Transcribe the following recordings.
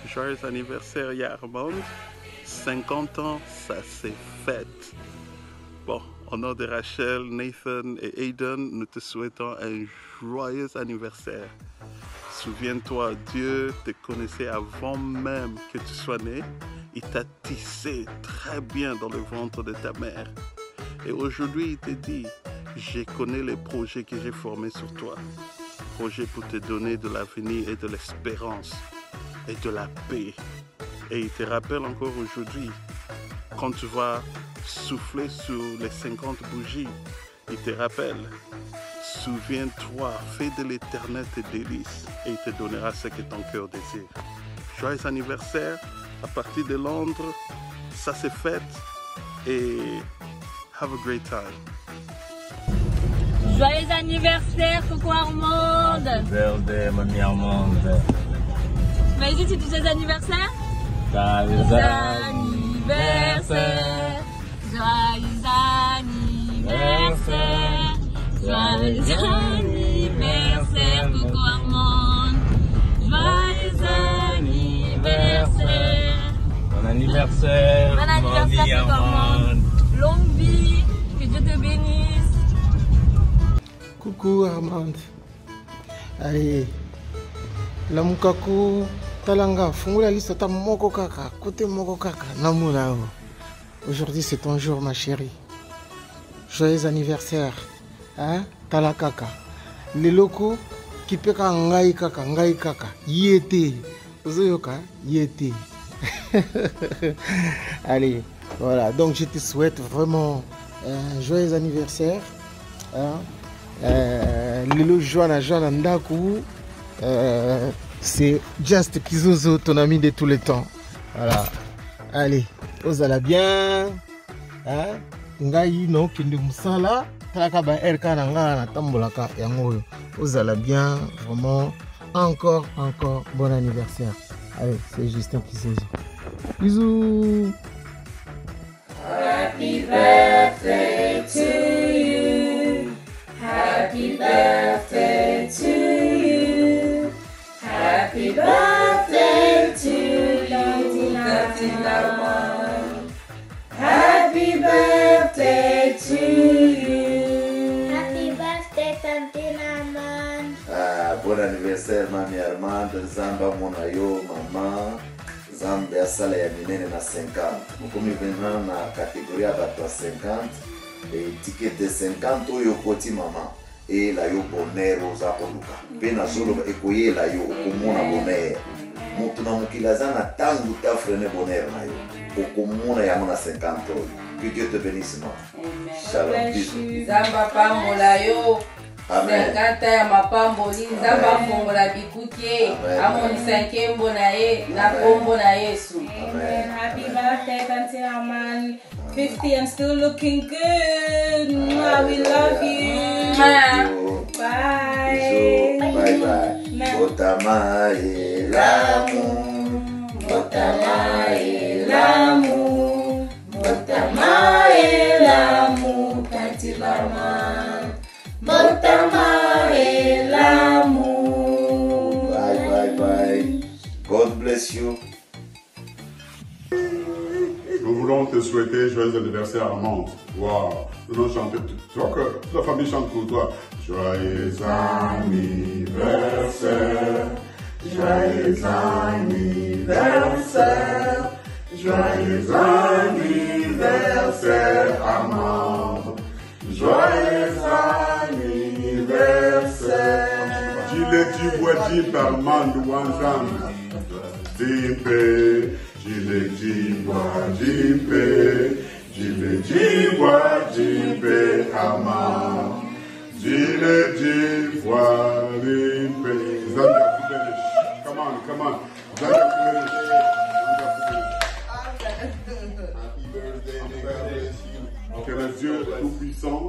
Joyeux anniversaire Yarmand. 50 ans, ça s'est fait. Bon, au nom de Rachel, Nathan et Aiden, nous te souhaitons un joyeux anniversaire. Souviens-toi, Dieu te connaissait avant même que tu sois né. Il t'a tissé très bien dans le ventre de ta mère. Et aujourd'hui, il te dit, je connais les projets que j'ai formés sur toi. Projets pour te donner de l'avenir et de l'espérance et de la paix. Et il te rappelle encore aujourd'hui, quand tu vas souffler sur les 50 bougies, il te rappelle, souviens-toi, fais de l'éternel tes délices et il te donnera ce que ton cœur désire. Joyeux anniversaire, à partir de Londres, ça c'est fête et have a great time. Joyeux anniversaire, Coco Armande. Happy birthday, mamie Armande. Vas-y, c'est tous tes anniversaires? Joyeux anniversaire. Joyeux anniversaire. Joyeux anniversaire, Coco Armande. Joyeux anniversaire. Bon anniversaire, Coco Armande. Longue vie, que Dieu te bénisse. Coucou Armande. Allez, la mukaku talanga fungula liste ta moko kaka, côté moko kaka, namuna. Aujourd'hui c'est ton jour ma chérie. Joyeux anniversaire. Hein? Tala kaka. Les locaux qui peka ngai kaka, yete. Ozoyoka, yete. Allez, voilà. Donc je te souhaite vraiment un joyeux anniversaire. Hein? Lelo Joana Ndaku, c'est Just Kizozo, ton ami de tous les temps. Voilà. Allez, osala bien. Hein? Ngai no kindi musala. Talaka ba erka nanga na tambolaka yango. Osala bien, vraiment. Encore bon anniversaire. Allez, c'est Justin Kizozo. Bisous. Happy birthday to you. Happy birthday to you. Happy birthday to you, Katina. Happy birthday to you. Happy birthday, Tantina Man. Bon anniversaire, Mamie Armande. Zamba Monayo, maman. Zamba ya sala ya minene na 50. Mukumi vena na catégorie abatwa 50. Et ticket de 50 oyo koti mama. Et la yo bonheur oza koluka. Pe na solo ekoye la yo okomona bonheur. Mutu na mukilaza na tangu ta freiner bonheur na yo. Okomona yango na 50 oyo. Que Dieu te bénisse, maman. Shalom, bisous. Zamba pamola yo. Amen. 50 ya mapamboli nzamba fongola bikutie amonisa nkembo na ye na kombo na Yesu. Amen. Happy birthday Tante Aman. 50 and still looking good. Mwah, we love you. Bye. Bye bye. Botamae l'amour. Botamae l'amour. Botamae l'amour Tante Aman. Botamae l'amour. Bye. God bless you. Nous voulons te souhaiter joyeux anniversaire Armande. Waouh, nous allons chanter. Tu vois que toute la famille chante pour toi. Joyeux anniversaire. Joyeux anniversaire. Joyeux anniversaire Armande. Joyeux anniversaire. Dis-le, dis-moi, Armande, Wanzam. Dimpe. Jile jiwa jimpe, jile jiwa jimpe ama, jile jiwa jimpe. Come on. Que le Dieu tout-puissant,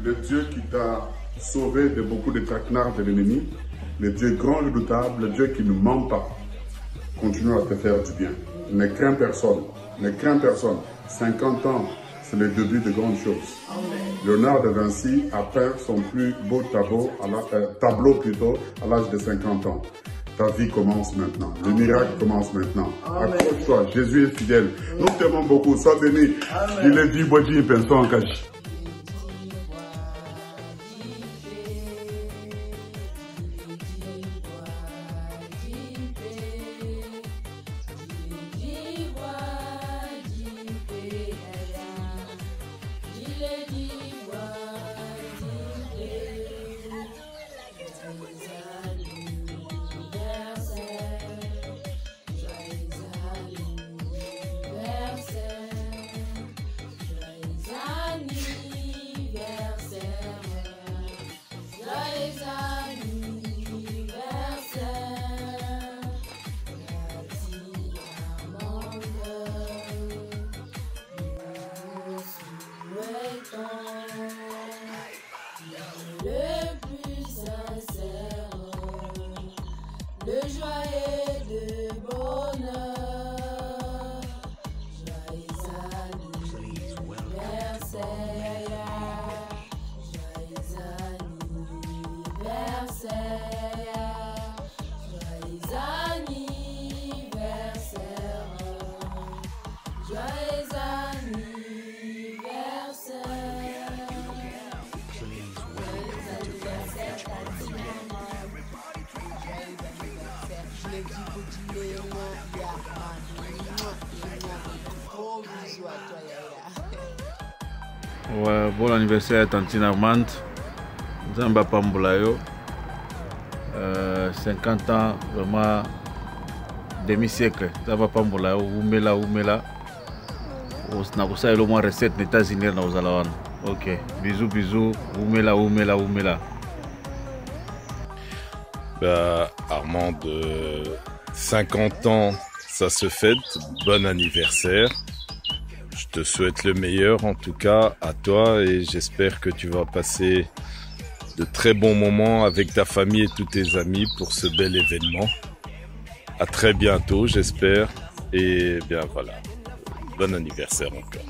le Dieu qui t'a sauvé de beaucoup de traquenards de l'ennemi, le Dieu grand, redoutable, le Dieu qui ne ment pas, continue à te faire du bien. Ne crains personne. 50 ans, c'est le début de grandes choses. Léonard de Vinci a peint son plus beau tableau à l'âge de 50 ans. Ta vie commence maintenant. Le miracle commence maintenant. Accroche-toi. Jésus est fidèle. Nous t'aimons beaucoup. Sois béni. Il est dit, Boji, il pense en cache. Le joyeux de bonheur, joyeux anniversaire, joyeux anniversaire, joyeux anniversaire, joyeux Ouais, bon anniversaire Tantine Armand. Zamba Pambulayo. 50 ans, vraiment demi-siècle. Zamba Pambulayo, Oumela. On a au moins recette des États-Unis dans Zalawan. Ok, bisous, Oumela. Bah, Armand, 50 ans, ça se fête. Bon anniversaire. Je te souhaite le meilleur en tout cas à toi et j'espère que tu vas passer de très bons moments avec ta famille et tous tes amis pour ce bel événement. À très bientôt, j'espère. Et bien voilà, bon anniversaire encore.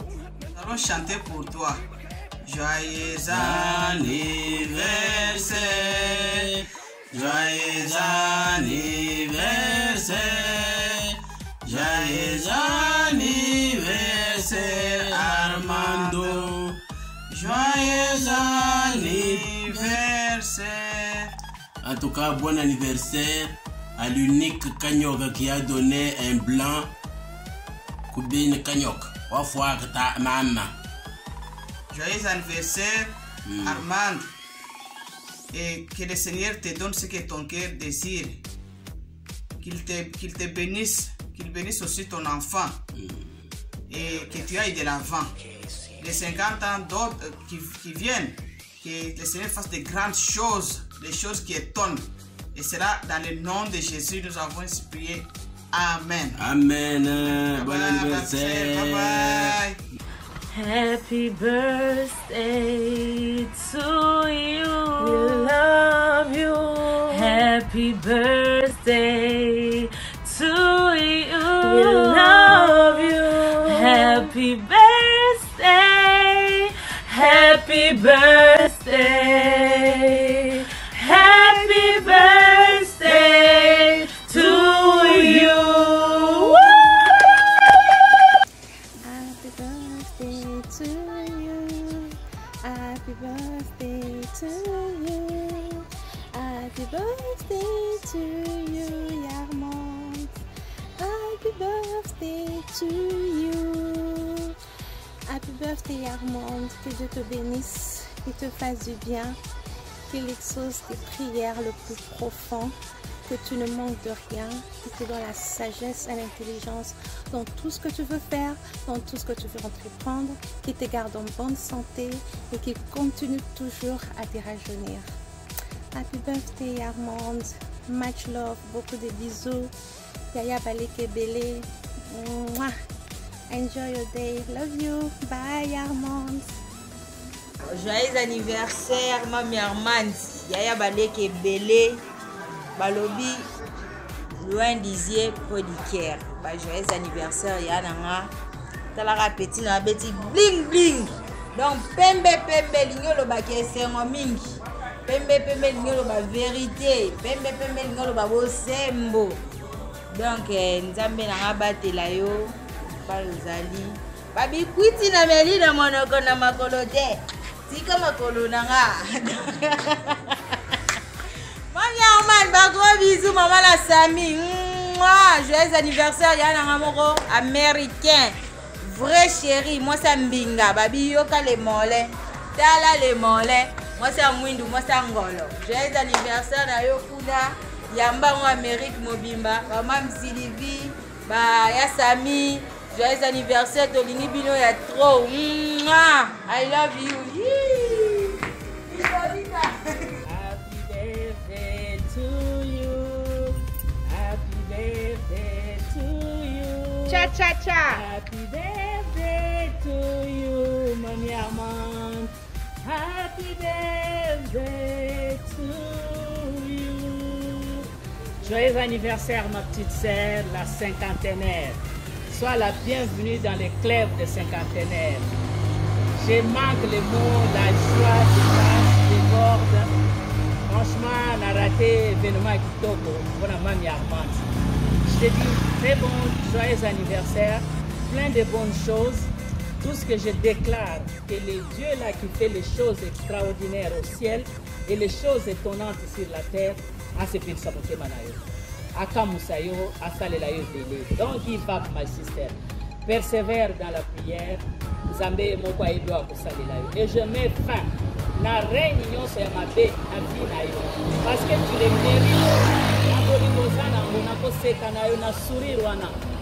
Nous allons chanter pour toi. Joyeux anniversaire, joyeux anniversaire, joyeux anniversaire Armando, joyeux anniversaire. En tout cas, bon anniversaire à l'unique Kanyoka qui a donné un blanc. Koubine Kanyok, Wafwa ta maman. Joyeux anniversaire Armand. Et que le Seigneur te donne ce que ton cœur désire. Qu'il te bénisse. Qu'il bénisse aussi ton enfant. Et que tu ailles de l'avant. Les 50 ans d'autres qui viennent. Que le Seigneur fasse de grandes choses. Des choses qui étonnent. Et cela dans le nom de Jésus nous avons prié. Amen. Amen. Bon anniversaire. Bye bye. Happy birthday to you. We love you. Happy birthday to you. We love you. Happy birthday. Happy birthday. Happy birthday to you. Happy birthday to you. Happy birthday to you. Happy birthday to you, Armand. Happy birthday to you. Happy birthday, Armand. Que Dieu te bénisse, qu'il te fasse du bien, qu'il exauce tes prières le plus profond, que tu ne manques de rien, qu'il te donne la sagesse et l'intelligence dans tout ce que tu veux faire, dans tout ce que tu veux entreprendre, qu'il te garde en bonne santé et qu'il continue toujours à te rajeunir. Happy birthday Armand, much love, beaucoup de bisous, Yaya Baleke Bele, enjoy your day, love you, bye Armand. Joyeux anniversaire, Mami Armand, Yaya Baleke Bele, Balobi, loin d'Isier, Podiker. Joyeux anniversaire, Yananga. Talara petit na beti bling bling. Donc, pembe, lignolo baki esengo mingi. pembe lingolo ba vérité, pembe lingolo ba bosembo. Donc nzambe na ngabatela yo ba ozali. Ba bikwiti na meli na monoko na makolo te. Tika makolo na nga. Mami Armand, ba gros bisous maman la Sami. Joyeux anniversaire yana ngamoko américain. Vrai chéri, moi c'est Mbinga, babi yoka les mollets. Tala les mollets. Moi c'est Mwindu, moi c'est Ngolo. Joyeux anniversaire na yo kuna. Yamba en Amérique Mobimba. Maman Sylvie, ba ya Sami. Joyeux anniversaire Tolingi Bino ya trop. I love you. Happy birthday to you. Happy birthday to you. Cha cha cha. Happy birthday to you, Mami Armand. Happy birthday to you. Joyeux anniversaire, ma petite sœur, la cinquantenaire. Sois la bienvenue dans les clubs de cinquantenaire. Je manque les mots, la joie déborde. Franchement, on a raté l'événement Kitoko pour la Mami Armand. Je te dis très bon, joyeux anniversaire, plein de bonnes choses. Tout ce que je déclare, que le Dieu là qui fait les choses extraordinaires au ciel et les choses étonnantes sur la terre, a ce qu'il s'appelle Manayo. Akamusayo, Asalelayo Dele. Donc il va, ma sister. Persévère dans la prière. Zambé moko aidwa kusalelayo. Et je mets fin na réunion sur ma bé à Finayo. Parce que tu les mérites.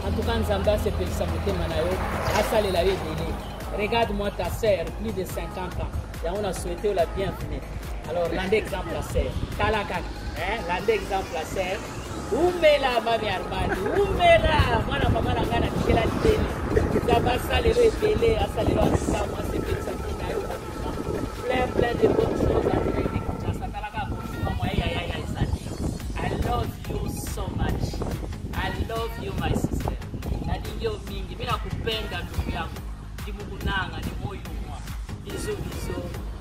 En tout cas, Nzamba se peut s'amuter Manayo. Asalelayo Dele. Regarde-moi ta sœur, plus de 50 ans. Et on a souhaité la bienvenue. Alors, l'un d'exemple la sœur. Talaka. L'un d'exemple la sœur. Oumela Mami Armand, oumela mwana mama na ngana tikela tele. Zaba salelo epele, asalelo asika moi c'est que ça qui n'a eu plein de bonnes choses à dire. Ça talaka pour moi ya sadi. I love you so much. I love you my sister. Nadinyo mingi, mimi nakupenda ndugu yangu. Ndi Mungu nanga, ni moyo mwa. Bisous,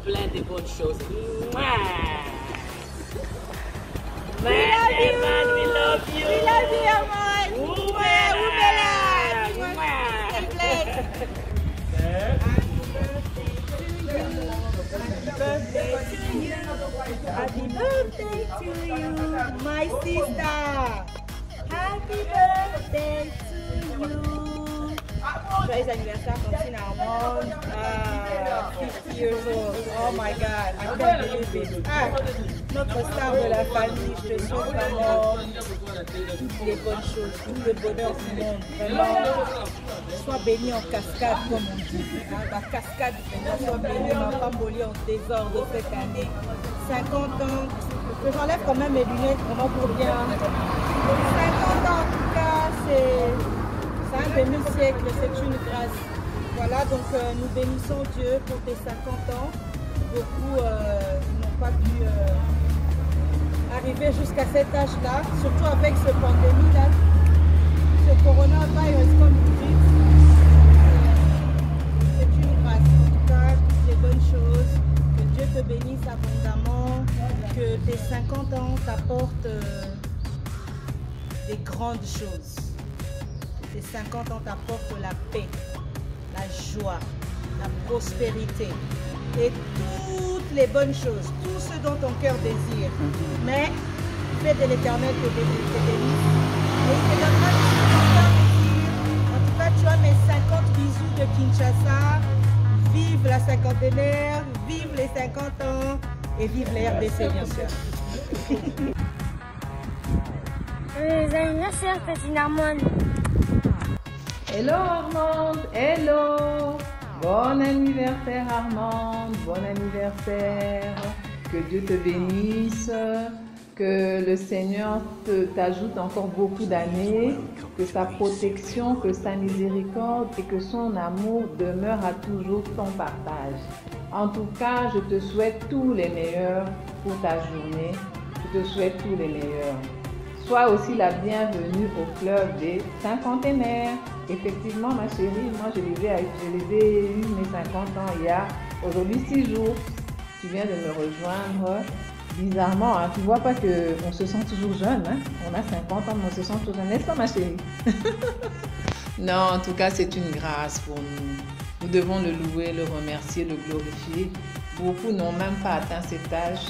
plein de bonnes choses. Man, we love you. We love you, Armand. Happy birthday to you, my sister. Happy birthday to you. Joyeux anniversaire, Francine Armand. 50 years old. Oh my God, I can't believe it. Notre star de la famille, je te souhaite vraiment toutes les bonnes choses, tout le bonheur du monde. Vraiment, sois béni en cascade, comme on dit. La cascade, sois béni en Pamboli en désordre cette année. 50 ans, que j'enlève quand même mes lunettes vraiment pour bien. 50 ans en tout cas, c'est un demi-siècle, c'est une grâce. Voilà, donc nous bénissons Dieu pour tes 50 ans. Beaucoup n'ont pas pu arriver jusqu'à cet âge-là, surtout avec ce pandémie-là, ce coronavirus comme vous dites. C'est une grâce. En tout cas, toutes les bonnes choses. Que Dieu te bénisse abondamment. Que tes 50 ans t'apportent des grandes choses. Tes 50 ans t'apportent la paix, la joie, la prospérité et toutes les bonnes choses, tout ce dont ton cœur désire. Mais fais de l'Éternel tes délices et il te donnera tout ce que ton cœur désire. En tout cas, tu as mes 50 bisous de Kinshasa. Vive la cinquantenaire, vive les 50 ans et vive la RDC, bien sûr. Joyeux anniversaire, Petit Armand. Hello Armand, hello. Bon anniversaire Armand, bon anniversaire. Que Dieu te bénisse, que le Seigneur t'ajoute encore beaucoup d'années, que sa protection, que sa miséricorde et que son amour demeure à toujours ton partage. En tout cas, je te souhaite tous les meilleurs pour ta journée. Je te souhaite tous les meilleurs. Sois aussi la bienvenue au club des cinquantenaires. Effectivement, ma chérie, moi je les ai eu mes 50 ans il y a aujourd'hui 6 jours. Tu viens de me rejoindre Bizarrement, hein, tu vois pas qu'on se sent toujours jeune. Hein? On a 50 ans, mais on se sent toujours jeune. N'est-ce pas, ma chérie? Non, en tout cas, c'est une grâce pour nous. Nous devons le louer, le remercier, le glorifier. Beaucoup n'ont même pas atteint cet âge.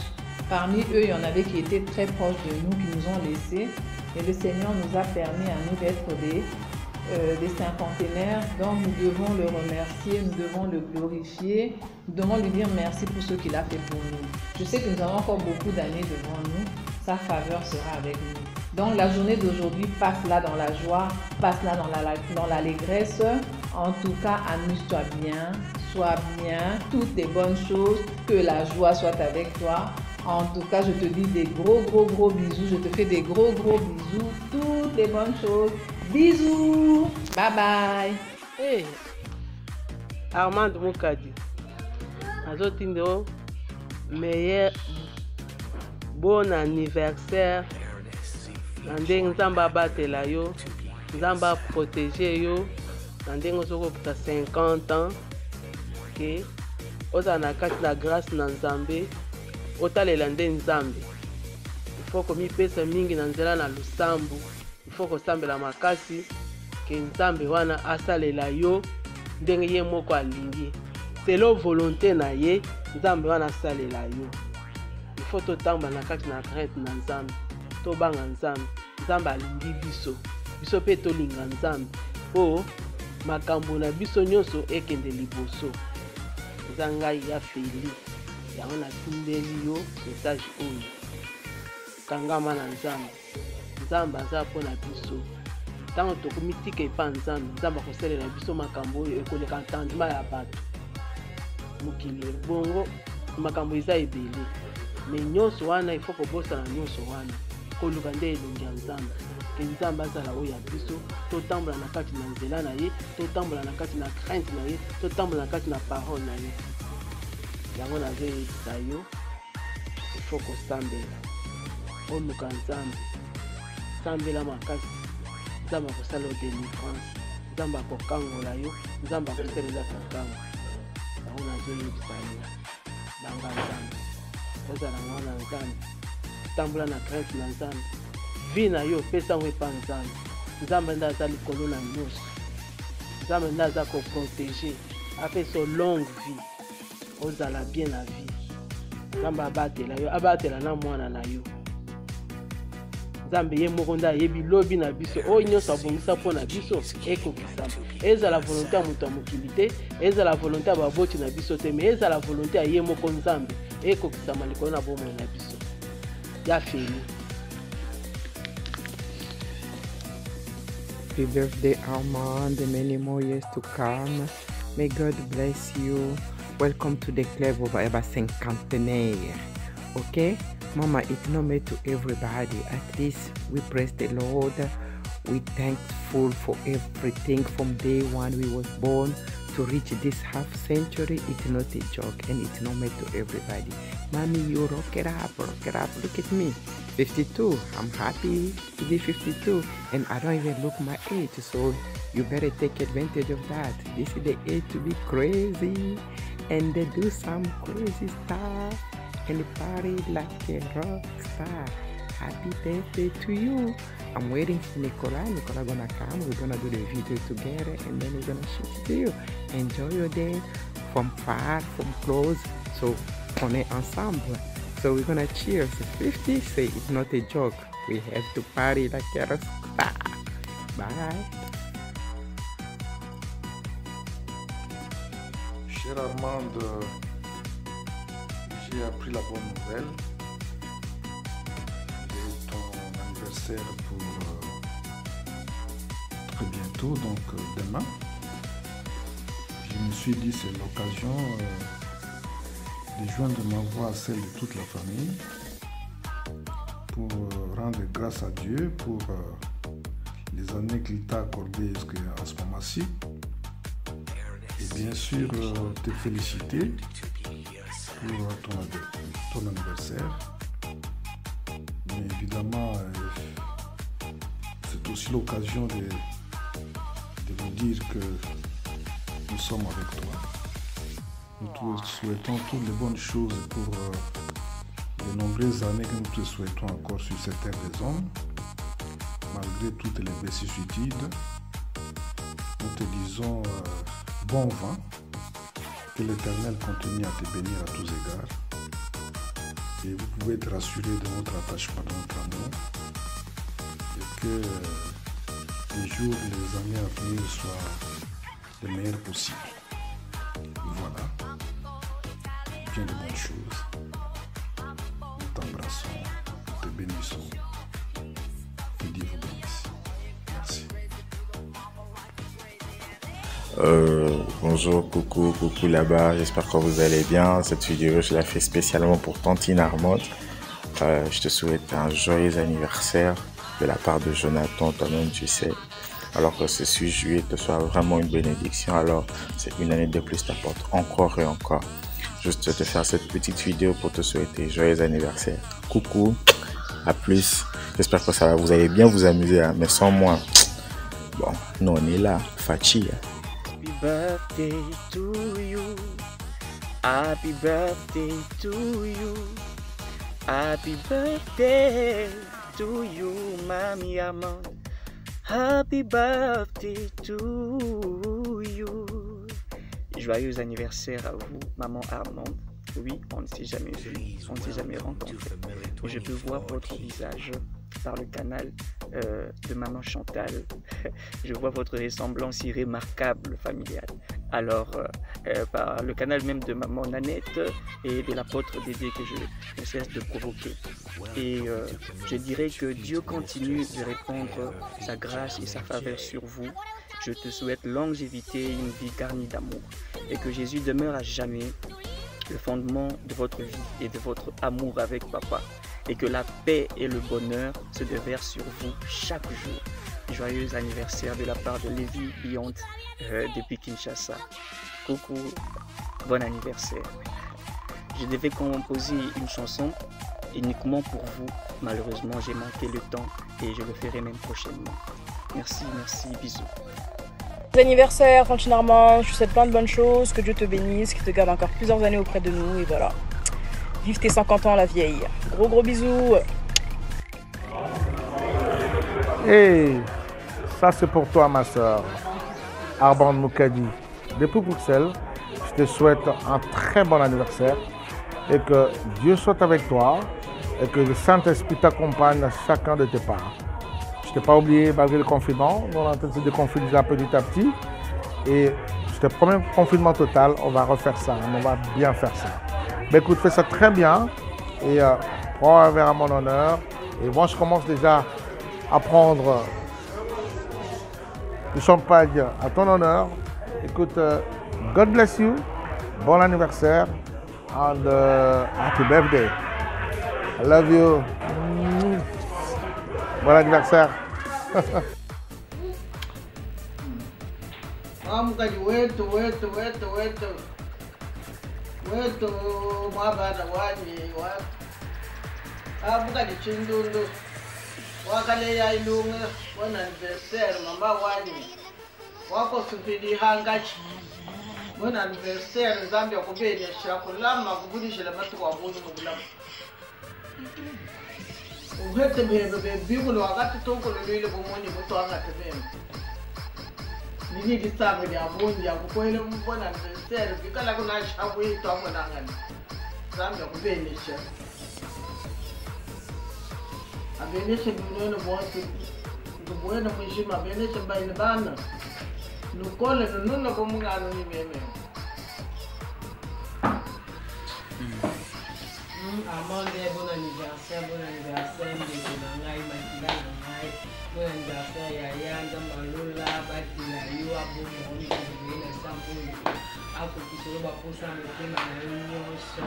Parmi eux, il y en avait qui étaient très proches de nous, qui nous ont laissés. Et le Seigneur nous a permis à nous d'être des cinquantenaires. Donc, nous devons le remercier, nous devons le glorifier. Nous devons lui dire merci pour ce qu'il a fait pour nous. Je sais que nous avons encore beaucoup d'années devant nous. Sa faveur sera avec nous. Donc, la journée d'aujourd'hui, passe-la dans la joie, passe-la dans l'allégresse. En tout cas, amuse-toi bien, sois bien, toutes les bonnes choses, que la joie soit avec toi. En tout cas, je te dis des gros bisous. Je te fais des gros bisous. Toutes les bonnes choses. Bisous. Bye bye. Hey, Armand Moukadi. Azotindo, meilleur bon anniversaire. Nandeng Nzamba batela yo, Nzamba protéger yo. Nandeng ozoko puta 50 ans. Que oza na kati na grâce na Nzambe. Otalela nde Nzambe. Il faut komipesa mingi na nzela na lusambu. Il faut kosambela makasi ke Nzambe wana asalela yo ndenge ye moko alingi. Selo volonté na ye Nzambe wana asalela yo. Il faut totamba na kati na crainte na Nzambe. Tobanga Nzambe. Nzambe alingi biso. Biso pe tolinga Nzambe. Po makambo na biso nyonso ekende liboso. Nzangai ya feli. Yango na tindeli yo message oyo. Kangama na Nzambe. Nzambe aza mpona biso. Ntango tokomitika epa Nzambe, Nzambe akosalela biso makambo oyo ekoleka entendement ya bato. Mokili bongo makambo eza ebele. Me nyonso wana il faut kobosana nyonso wana. Koluka nde elongi ya Nzambe. Ke Nzambe azala oyo ya biso, totambola na kati na nzela na ye, totambola na kati na crainte na ye, totambola na kati na parole na ye. Yango nazoyebisa yo, il faut kosambela. Oluka Nzambe. Sambela makasi. Nzambe akosala délivrance. Nzambe akokangola yo, Nzambe akosalela kokango. Yango nazoyebisa yo. Banga Nzambe. Ozala mwana Nzambe. Tambola na crainte na Nzambe. Vi na yo pesa ngo epa Nzambe. Nzambe nde aza likolo na nyonso. Nzambe nde aza koprotege. Apesa longue vie. Ozala bien na vie. Nzambe abatela yo, abatela na mwana na yo. Nzambe ye moko nde ayebi lobi na biso oyo nyonso abongisa mpo na biso ekokisama. Ezala volonté ya moto ya mokili te, ezala volonté ya baboti na biso te, me ezala volonté ya ye moko Nzambe ekokisama likolo na bomoi na biso. Ya feli. Happy birthday, Armand, and many more years to come. May God bless you. Welcome to the club of Eba Cinquantenaire. Okay? Mama, it's not made to everybody. At least we praise the Lord. We thankful for everything from day one we was born to reach this half century. It's not a joke and it's not made to everybody. Mommy, you rock it up, rock it up. Look at me. 52. I'm happy to be 52 and I don't even look my age, so you better take advantage of that. This is the age to be crazy and do some crazy stuff and party like a rock star. Happy birthday to you. I'm waiting for Nicola. Nicola gonna come. We're gonna do the video together and then we're gonna shoot it to you. Enjoy your day from far, from close. So on est ensemble. So we're gonna cheers. 50, say it's not a joke. We have to party like a rock star. Bye. Cher Armand, j'ai appris la bonne nouvelle de ton anniversaire pour très bientôt, donc demain. Je me suis dit c'est l'occasion de joindre ma voix à celle de toute la famille pour rendre grâce à Dieu pour les années qu'il t'a accordées jusqu'à ce moment-ci. Et bien sûr, te féliciter pour ton anniversaire. Mais évidemment, c'est aussi l'occasion de vous dire que nous sommes avec toi. Nous te souhaitons toutes les bonnes choses pour les nombreuses années que nous te souhaitons encore sur cette terre des hommes, malgré toutes les vicissitudes. Nous te disons bon vent, que l'Éternel continue à te bénir à tous égards. Et vous pouvez être rassuré de notre attachement, de notre amour, et que les jours, les années à venir soient les meilleurs possibles. Voilà, bien de bonnes choses. Nous t'embrassons, nous te bénissons. Et Dieu vous bénisse. Merci. Bonjour, coucou là-bas, j'espère que vous allez bien. Cette vidéo, je la fais spécialement pour Tantine Armande. Je te souhaite un joyeux anniversaire de la part de Jonathan, toi-même tu sais. Alors que ce 6 juillet te soit vraiment une bénédiction, alors c'est une année de plus t'apporte encore et encore. Juste te faire cette petite vidéo pour te souhaiter joyeux anniversaire. Coucou, à plus. J'espère que ça va, vous allez bien vous amuser, hein, mais sans moi. Bon, nous on est là, Fachi. Happy birthday to you. Happy birthday to you. Happy birthday to you, Mamie Armande. Happy birthday to you. Joyeux anniversaire à vous, maman Armande. Oui, on ne s'est jamais vu, on ne s'est jamais rencontré. Et je peux voir votre visage par le canal de maman Chantal. Je vois votre ressemblance irrémarquable familiale. Alors, par le canal même de maman Nanette et de l'apôtre Dédé que je ne cesse de provoquer. Et je dirais que Dieu continue de répandre sa grâce et sa faveur sur vous. Je te souhaite longévité et une vie garnie d'amour. Et que Jésus demeure à jamais le fondement de votre vie et de votre amour avec papa. Et que la paix et le bonheur se déversent sur vous chaque jour. Joyeux anniversaire de la part de Lévi Beyond depuis Kinshasa. Coucou, bon anniversaire. Je devais composer une chanson uniquement pour vous. Malheureusement, j'ai manqué le temps et je le ferai même prochainement. Merci, merci, bisous. Bon anniversaire, Tantine Armande, je te souhaite plein de bonnes choses, que Dieu te bénisse, qu'il te garde encore plusieurs années auprès de nous et voilà. Vive tes 50 ans la vieille. Gros bisous. Et ça c'est pour toi ma soeur, Armande Moukadi. Depuis Bruxelles, je te souhaite un très bon anniversaire et que Dieu soit avec toi et que le Saint-Esprit t'accompagne à chacun de tes pas. Je ne t'ai pas oublié malgré le confinement, on est en train de se déconfiner petit à petit et je te promets confinement total, on va refaire ça, on va bien faire ça. Mais écoute, fais ça très bien et prends un verre à mon honneur. Et moi, je commence déjà à prendre du champagne à ton honneur. Écoute, God bless you, bon anniversaire and happy birthday. I love you. Bon anniversaire. Mukadi wetu mwabana wanye mukadi chindundu wakaleya ilunga wana anniversaire mama wanye wako supidi hangachi wana anniversaire Zambia kubenesha kulama kubudishela matu kwa bunyu mubulama uhete bebe bebigulo wakati toko lulile kumoni mutu angate bebe nini kisabe ya bunja kukwele mbona anniversaire vikala kuna shabu ito amona ngani Zambia kubenesha abenesha binono bosi kubuena mshima abenesha baina bana nukole nuno kumungano ni meme Armande, bon anniversaire, Ndeko Nangai, Makila Nangai, bon anniversaire, Yaya, Ndambalula, Batila, Yo, Abo, Moni, Kibena, Sampo, Ako, Kisoro, Baposa, Mekema, Nayo, So,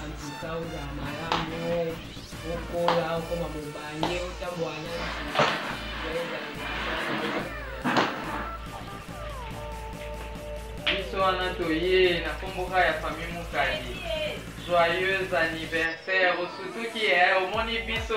Antikauza, Maramo, Okola, Okoma, Mubanye, Otamwana, Biso Anatoye, Nakomboka ya famille Moukadi. Joyeux anniversaire, surtout qui est au moni biso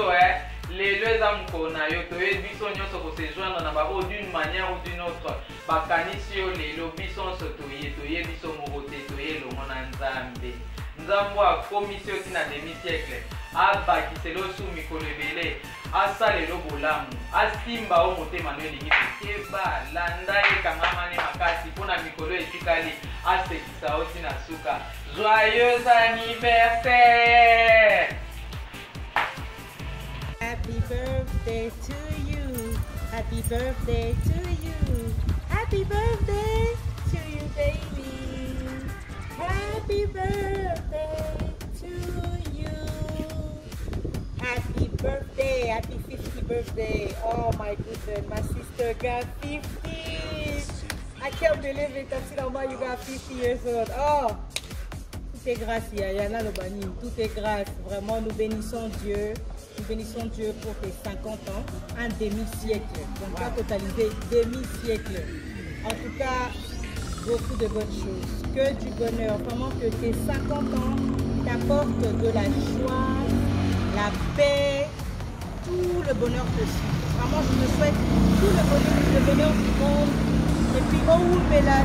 les deux âmes qu'on a yo toye biso nyonso ko se joindre na ba d'une manière ou d'une autre bakanisi yo lelo biso so toye biso morote toye lo mona nzambe nzambo a commission tina demi siècle abakisela osu mikolo ebele asalela bolamu asimba o motema no elingi keba landa ekangamani makasi mpona mikolo etikali asekisa oti na suka. Joyeux anniversaire! Happy birthday to you. Happy birthday to you. Happy birthday to you, baby. Happy birthday to you. Happy birthday. Happy 50th birthday. Oh my goodness, my sister got 50. I can't believe it. Until now you got 50 years old. Oh, tout est grâce, Yana Lobani. Tout est grâce. Vraiment, nous bénissons Dieu. Nous bénissons Dieu pour tes 50 ans, un demi-siècle. Donc, tu as totalisé demi-siècle. En tout cas, beaucoup de bonnes choses. Que du bonheur. Vraiment que tes 50 ans t'apportent de la joie, la paix, tout le bonheur possible. Vraiment, je te souhaite tout le bonheur du monde. Et puis, oh, mais la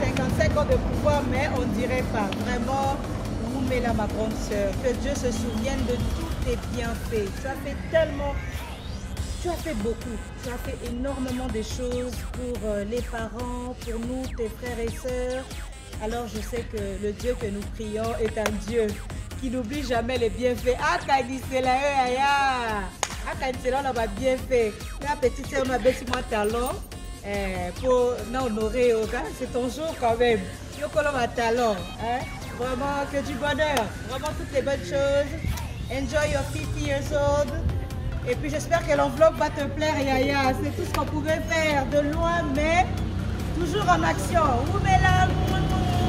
55 ans de pouvoir, mais on ne dirait pas. Vraiment, Oumela, ma grande sœur, que Dieu se souvienne de tous tes bienfaits. Tu as fait tellement, tu as fait beaucoup. Tu as fait énormément de choses pour les parents, pour nous, tes frères et sœurs. Alors, je sais que le Dieu que nous prions est un Dieu qui n'oublie jamais les bienfaits. Ah, t'as dit c'est là, ah, t'as dit c'est là, on a bien fait. La petite sœur m'a baissé mon talent pour honorer. C'est ton jour quand même. Tu as talent. Hein? Vraiment que du bonheur. Vraiment toutes les bonnes choses. Enjoy your 50 years old. Et puis j'espère que l'enveloppe va te plaire, Yaya. C'est tout ce qu'on pouvait faire de loin, mais toujours en action. Oumela,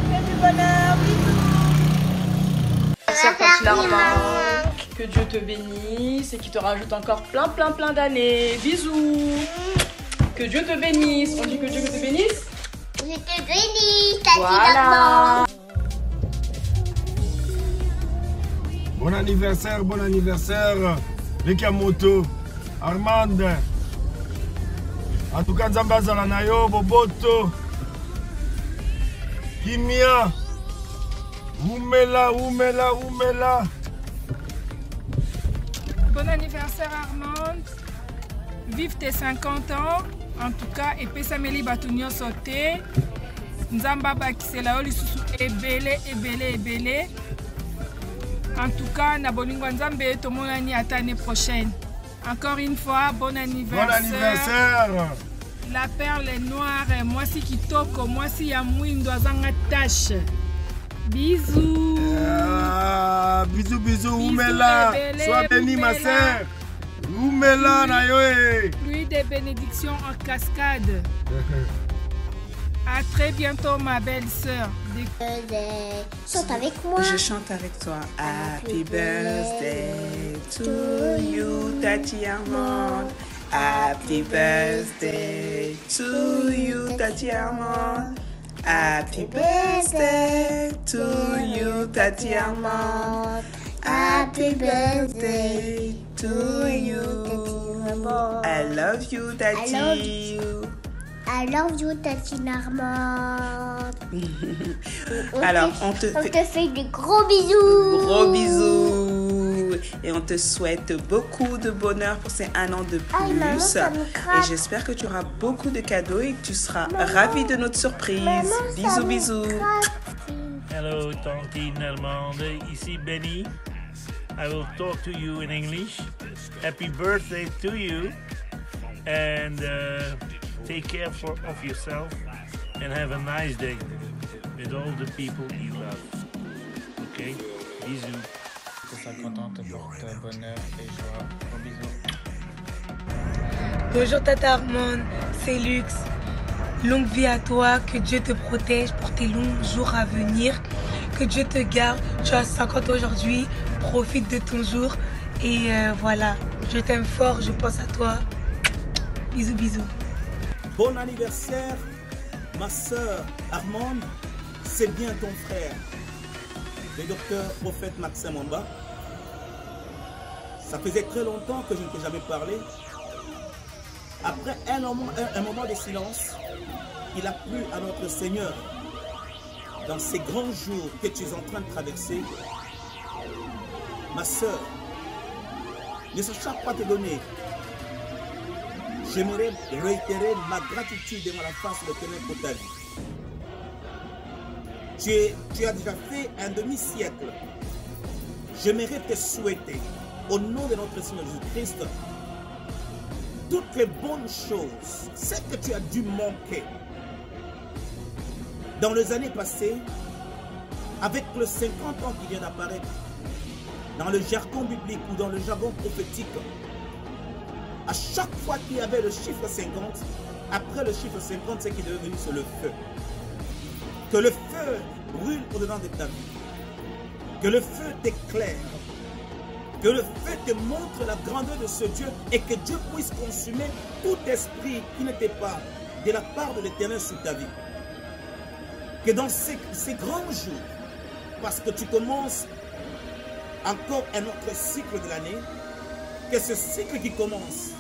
que du bonheur. Bisous. Que Dieu te bénisse et qu'il te rajoute encore plein d'années. Bisous. Que Dieu te bénisse. On dit que Dieu te bénisse. Je te bénisse, Voilà. Bon anniversaire, Bekamoto, Armand. En tout cas, Nzambazala Nayo, Boboto, Kimia, Oumela. Bon anniversaire Armand, vive tes 50 ans, en tout cas, et Pesameli Batunyo Sote, Nzamba Bakisela Olisusu ebele. En tout cas, Nabolingo Nzambe, Tomonani à l'année prochaine. Encore une fois, bon anniversaire. Bon anniversaire. La perle est noire, moi si Kitoko, moi si Yamouindo Azanga Tache. Bisous. Bisous, Oumela. Sois bénie, ma sœur. Oumela, Nayoé. Pluie des bénédictions en cascade. À très bientôt, ma belle sœur. Chante avec moi. Je chante avec toi. Happy birthday to you, Tati Armand. Happy birthday to you, Tati Armand. Happy birthday to you, Tati Armand. Happy birthday to you. I love you, Tati. I love you, Tati Armand. Alors, on te fait de gros bisous. Gros bisous. Et on te souhaite beaucoup de bonheur pour ces 1 an de plus. Maman, ça me craque. Et j'espère que tu auras beaucoup de cadeaux et que tu seras ravi de notre surprise. Bisous, bisous. Hello, Tantine Allemande. Ici Benny. I will talk to you in English. Happy birthday to you. And take care of yourself. And have a nice day with all the people you love. Ok? Bisous. Que 50 ans te porte bonheur et joie. Gros bisous. Bonjour Tata Armand, c'est Lux. Longue vie à toi, que Dieu te protège pour tes longs jours à venir. Que Dieu te garde. Tu as 50 ans aujourd'hui, profite de ton jour. Et voilà, je t'aime fort, je pense à toi. Bisous, bisous. Bon anniversaire, ma soeur Armande, c'est bien ton frère, le docteur Prophète Maxime Mwamba. Ça faisait très longtemps que je ne t'ai jamais parlé. Après un moment de silence, il a plu à notre Seigneur dans ces grands jours que tu es en train de traverser, ma soeur, ne sachant pas te donner, j'aimerais réitérer ma gratitude devant la face de l'Éternel pour ta vie. Tu as déjà fait un demi-siècle. J'aimerais te souhaiter, au nom de notre Seigneur Jésus-Christ, toutes les bonnes choses, ce que tu as dû manquer dans les années passées, avec le 50 ans qui vient d'apparaître, dans le jargon biblique ou dans le jargon prophétique, à chaque fois qu'il y avait le chiffre 50, après le chiffre 50, ce qui est devenu, c'est le feu. Que le feu brûle au-dedans de ta vie. Que le feu t'éclaire. Que le feu te montre la grandeur de ce Dieu et que Dieu puisse consumer tout esprit qui n'était pas de la part de l'Éternel sur ta vie. Que dans ces grands jours, parce que tu commences encore un autre cycle de l'année, que ce cycle qui commence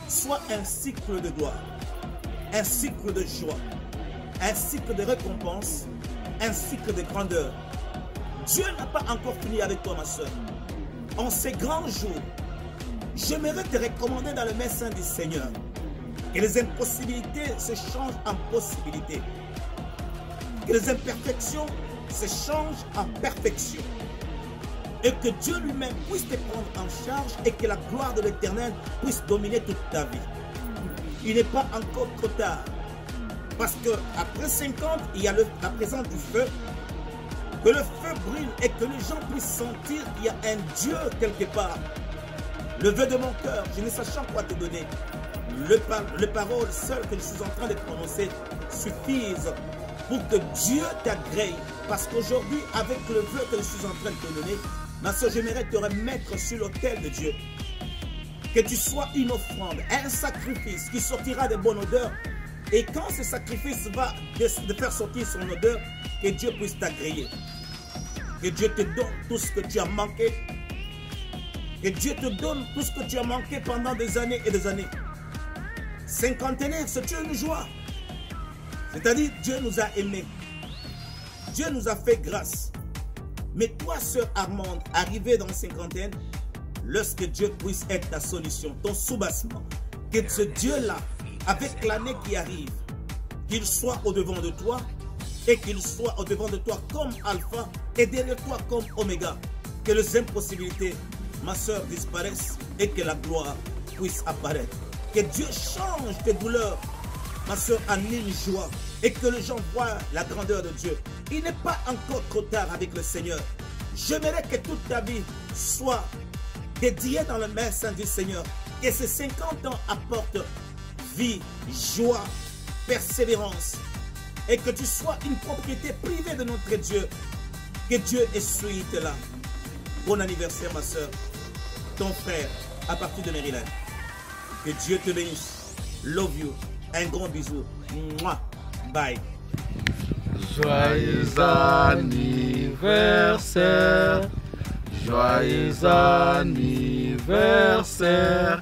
soit un cycle de gloire, un cycle de joie, un cycle de récompense, un cycle de grandeur. Dieu n'a pas encore fini avec toi, ma soeur. En ces grands jours, j'aimerais te recommander dans le main saint du Seigneur que les impossibilités se changent en possibilités, que les imperfections se changent en perfection, et que Dieu lui-même puisse te prendre en charge et que la gloire de l'Éternel puisse dominer toute ta vie. Il n'est pas encore trop tard, parce qu'après 50, il y a la présence du feu, que le feu brûle et que les gens puissent sentir qu'il y a un Dieu quelque part. Le vœu de mon cœur, je ne sachant quoi te donner, les paroles seules que je suis en train de prononcer suffisent pour que Dieu t'agrée. Parce qu'aujourd'hui, avec le vœu que je suis en train de te donner, ma soeur, j'aimerais te remettre sur l'autel de Dieu. Que tu sois une offrande, un sacrifice qui sortira de bonne odeur. Et quand ce sacrifice va de faire sortir son odeur, que Dieu puisse t'agréer. Que Dieu te donne tout ce que tu as manqué. Que Dieu te donne tout ce que tu as manqué pendant des années et des années. Cinquantenaire, c'est une joie. C'est-à-dire, Dieu nous a aimés. Dieu nous a fait grâce. Mais toi, sœur Armande, arrivée dans la cinquantaine, lorsque Dieu puisse être ta solution, ton soubassement, que ce Dieu-là, avec l'année qui arrive, qu'il soit au-devant de toi et qu'il soit au-devant de toi comme Alpha et derrière toi comme Oméga. Que les impossibilités, ma soeur, disparaissent et que la gloire puisse apparaître. Que Dieu change tes douleurs, ma soeur, en une joie et que les gens voient la grandeur de Dieu. Il n'est pas encore trop tard avec le Seigneur. J'aimerais que toute ta vie soit dédiée dans le main saint du Seigneur. Que ces 50 ans apportent vie, joie, persévérance et que tu sois une propriété privée de notre Dieu. Que Dieu essuie tes larmes. Bon anniversaire, ma soeur, ton frère, à partir de Maryland. Que Dieu te bénisse. Love you. Un grand bisou. Mouah. Bye. Joyeux anniversaire. Joyeux anniversaire.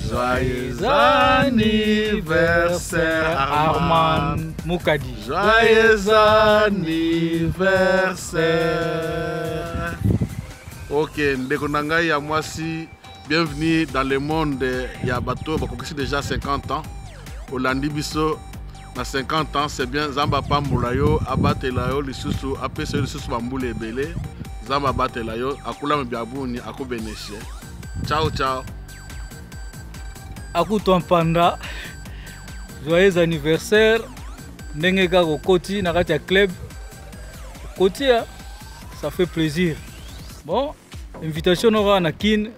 Joyeux anniversaire Armand Moukadi. Joyeux anniversaire. Ok, ndeko nangai ya mwasi, bienvenue dans le monde ya bato bakokisi déjà 50 ans. Olandi biso na 50 ans, c'est bien Zamba pambola yo, abatela yo lisusu, apesa lisusu bambula ebele. Zamba abatela yo, akula mbiabuni, akubeneshe. Ciao ciao. Akuto Mpanda, joyeux anniversaire. Ndenge kaka koti na kati ya club. Koti ça fait plaisir. Bon, invitation aura na kin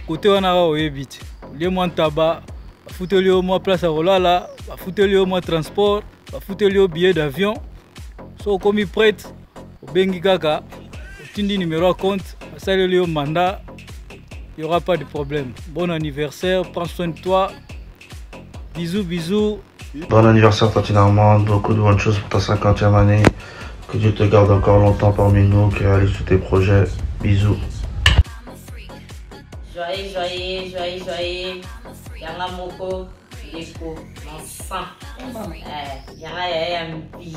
côté wana ka oyebiti. Lié moi tabac, afuteli yo moi place à rolala, afuteli yo moi transport, afuteli yo billet d'avion. So komi prête, obengi kaka, otindi numéro à compte, asaleli yo mandat. Il n'y aura pas de problème. Bon anniversaire, prends soin de toi. Bisous, bisous. Bon anniversaire Tantine Armande, beaucoup de bonnes choses pour ta 50e année. Que Dieu te garde encore longtemps parmi nous, qu'il réalise tous tes projets. Bisous. Joyeux. Yanga moko, yeko, mon sang. Yanga yaya mbi.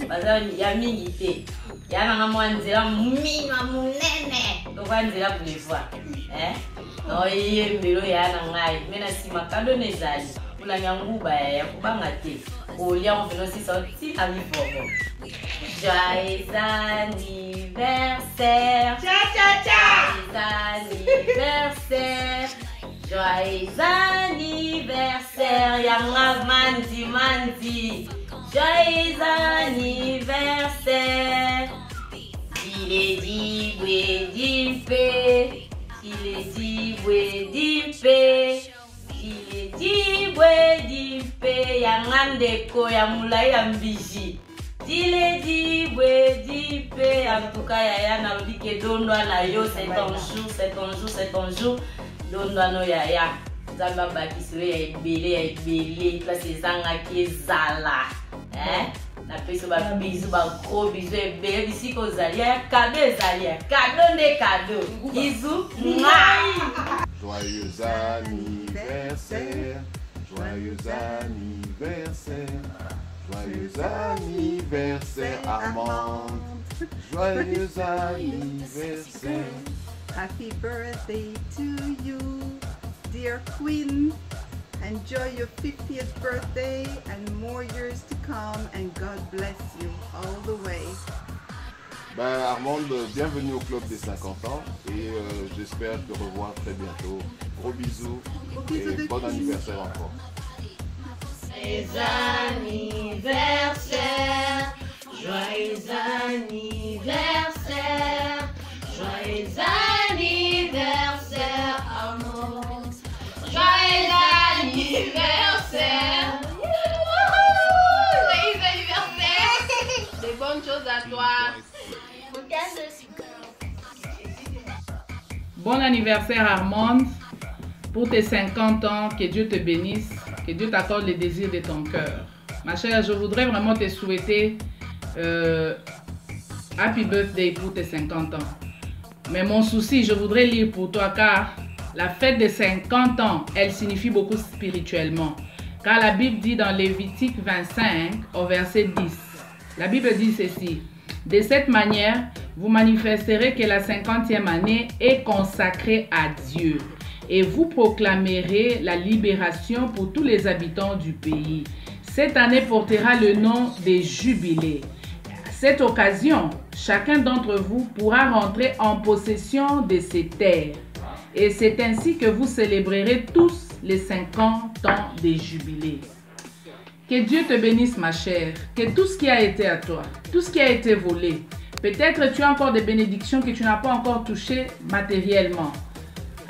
baza ya mingi te ya nanga mwa nzela minwa munene lokwa nzela boulevard no ye mbelo ya na ngai me na nsima kado na ezali kulanya nguba ya kubanga te kolia mvelo sisa ntina mivomo. Joyeux anniversaire, joyeux anniversaire, joyeux anniversaire, yanga mandi mandi, joyeux anniversaire. Il est dit Bouédipé, il est dit Bouédipé, il est dit Bouédipé, yanga ndeko ya mulai ya mbiji. Diledi Bouédipé, en tout cas, yaya na lobi ke dondwa na yo, c'est ton jour, c'est ton jour, c'est ton jour. Dondwa no yaya, zamba bakiswe ya ebele, place zanga ki ezala. Na peso ba bisou, ba gros bisou ebele, bisi ko zali, ya cadeau ezali, cadeau ne cadeau. Bisou, Joyeux anniversaire, joyeux anniversaire. Joyeux anniversaire Armande, joyeux anniversaire. Happy birthday to you, dear Queen. Enjoy your 50th birthday and more years to come, and God bless you all the way. Armande, bienvenue au club des 50 ans et j'espère te revoir très bientôt. Gros bisous et bon anniversaire encore. Joyeux anniversaire, joyeux anniversaire, joyeux anniversaire, amour, joyeux anniversaire, joyeux anniversaire, des bonnes choses à toi. Bon anniversaire Armande, pour tes 50 ans, que Dieu te bénisse. Que Dieu t'accorde les désirs de ton cœur. Ma chère, je voudrais vraiment te souhaiter happy birthday pour tes 50 ans. Mais mon souci, je voudrais lire pour toi car la fête des 50 ans, elle signifie beaucoup spirituellement. Car la Bible dit dans Lévitique 25 au verset 10, la Bible dit ceci: de cette manière, vous manifesterez que la 50e année est consacrée à Dieu. Et vous proclamerez la libération pour tous les habitants du pays. Cette année portera le nom des jubilés. À cette occasion, chacun d'entre vous pourra rentrer en possession de ces terres. Et c'est ainsi que vous célébrerez tous les 50 ans des jubilés. Que Dieu te bénisse, ma chère. Que tout ce qui a été à toi, tout ce qui a été volé, peut-être tu as encore des bénédictions que tu n'as pas encore touchées matériellement.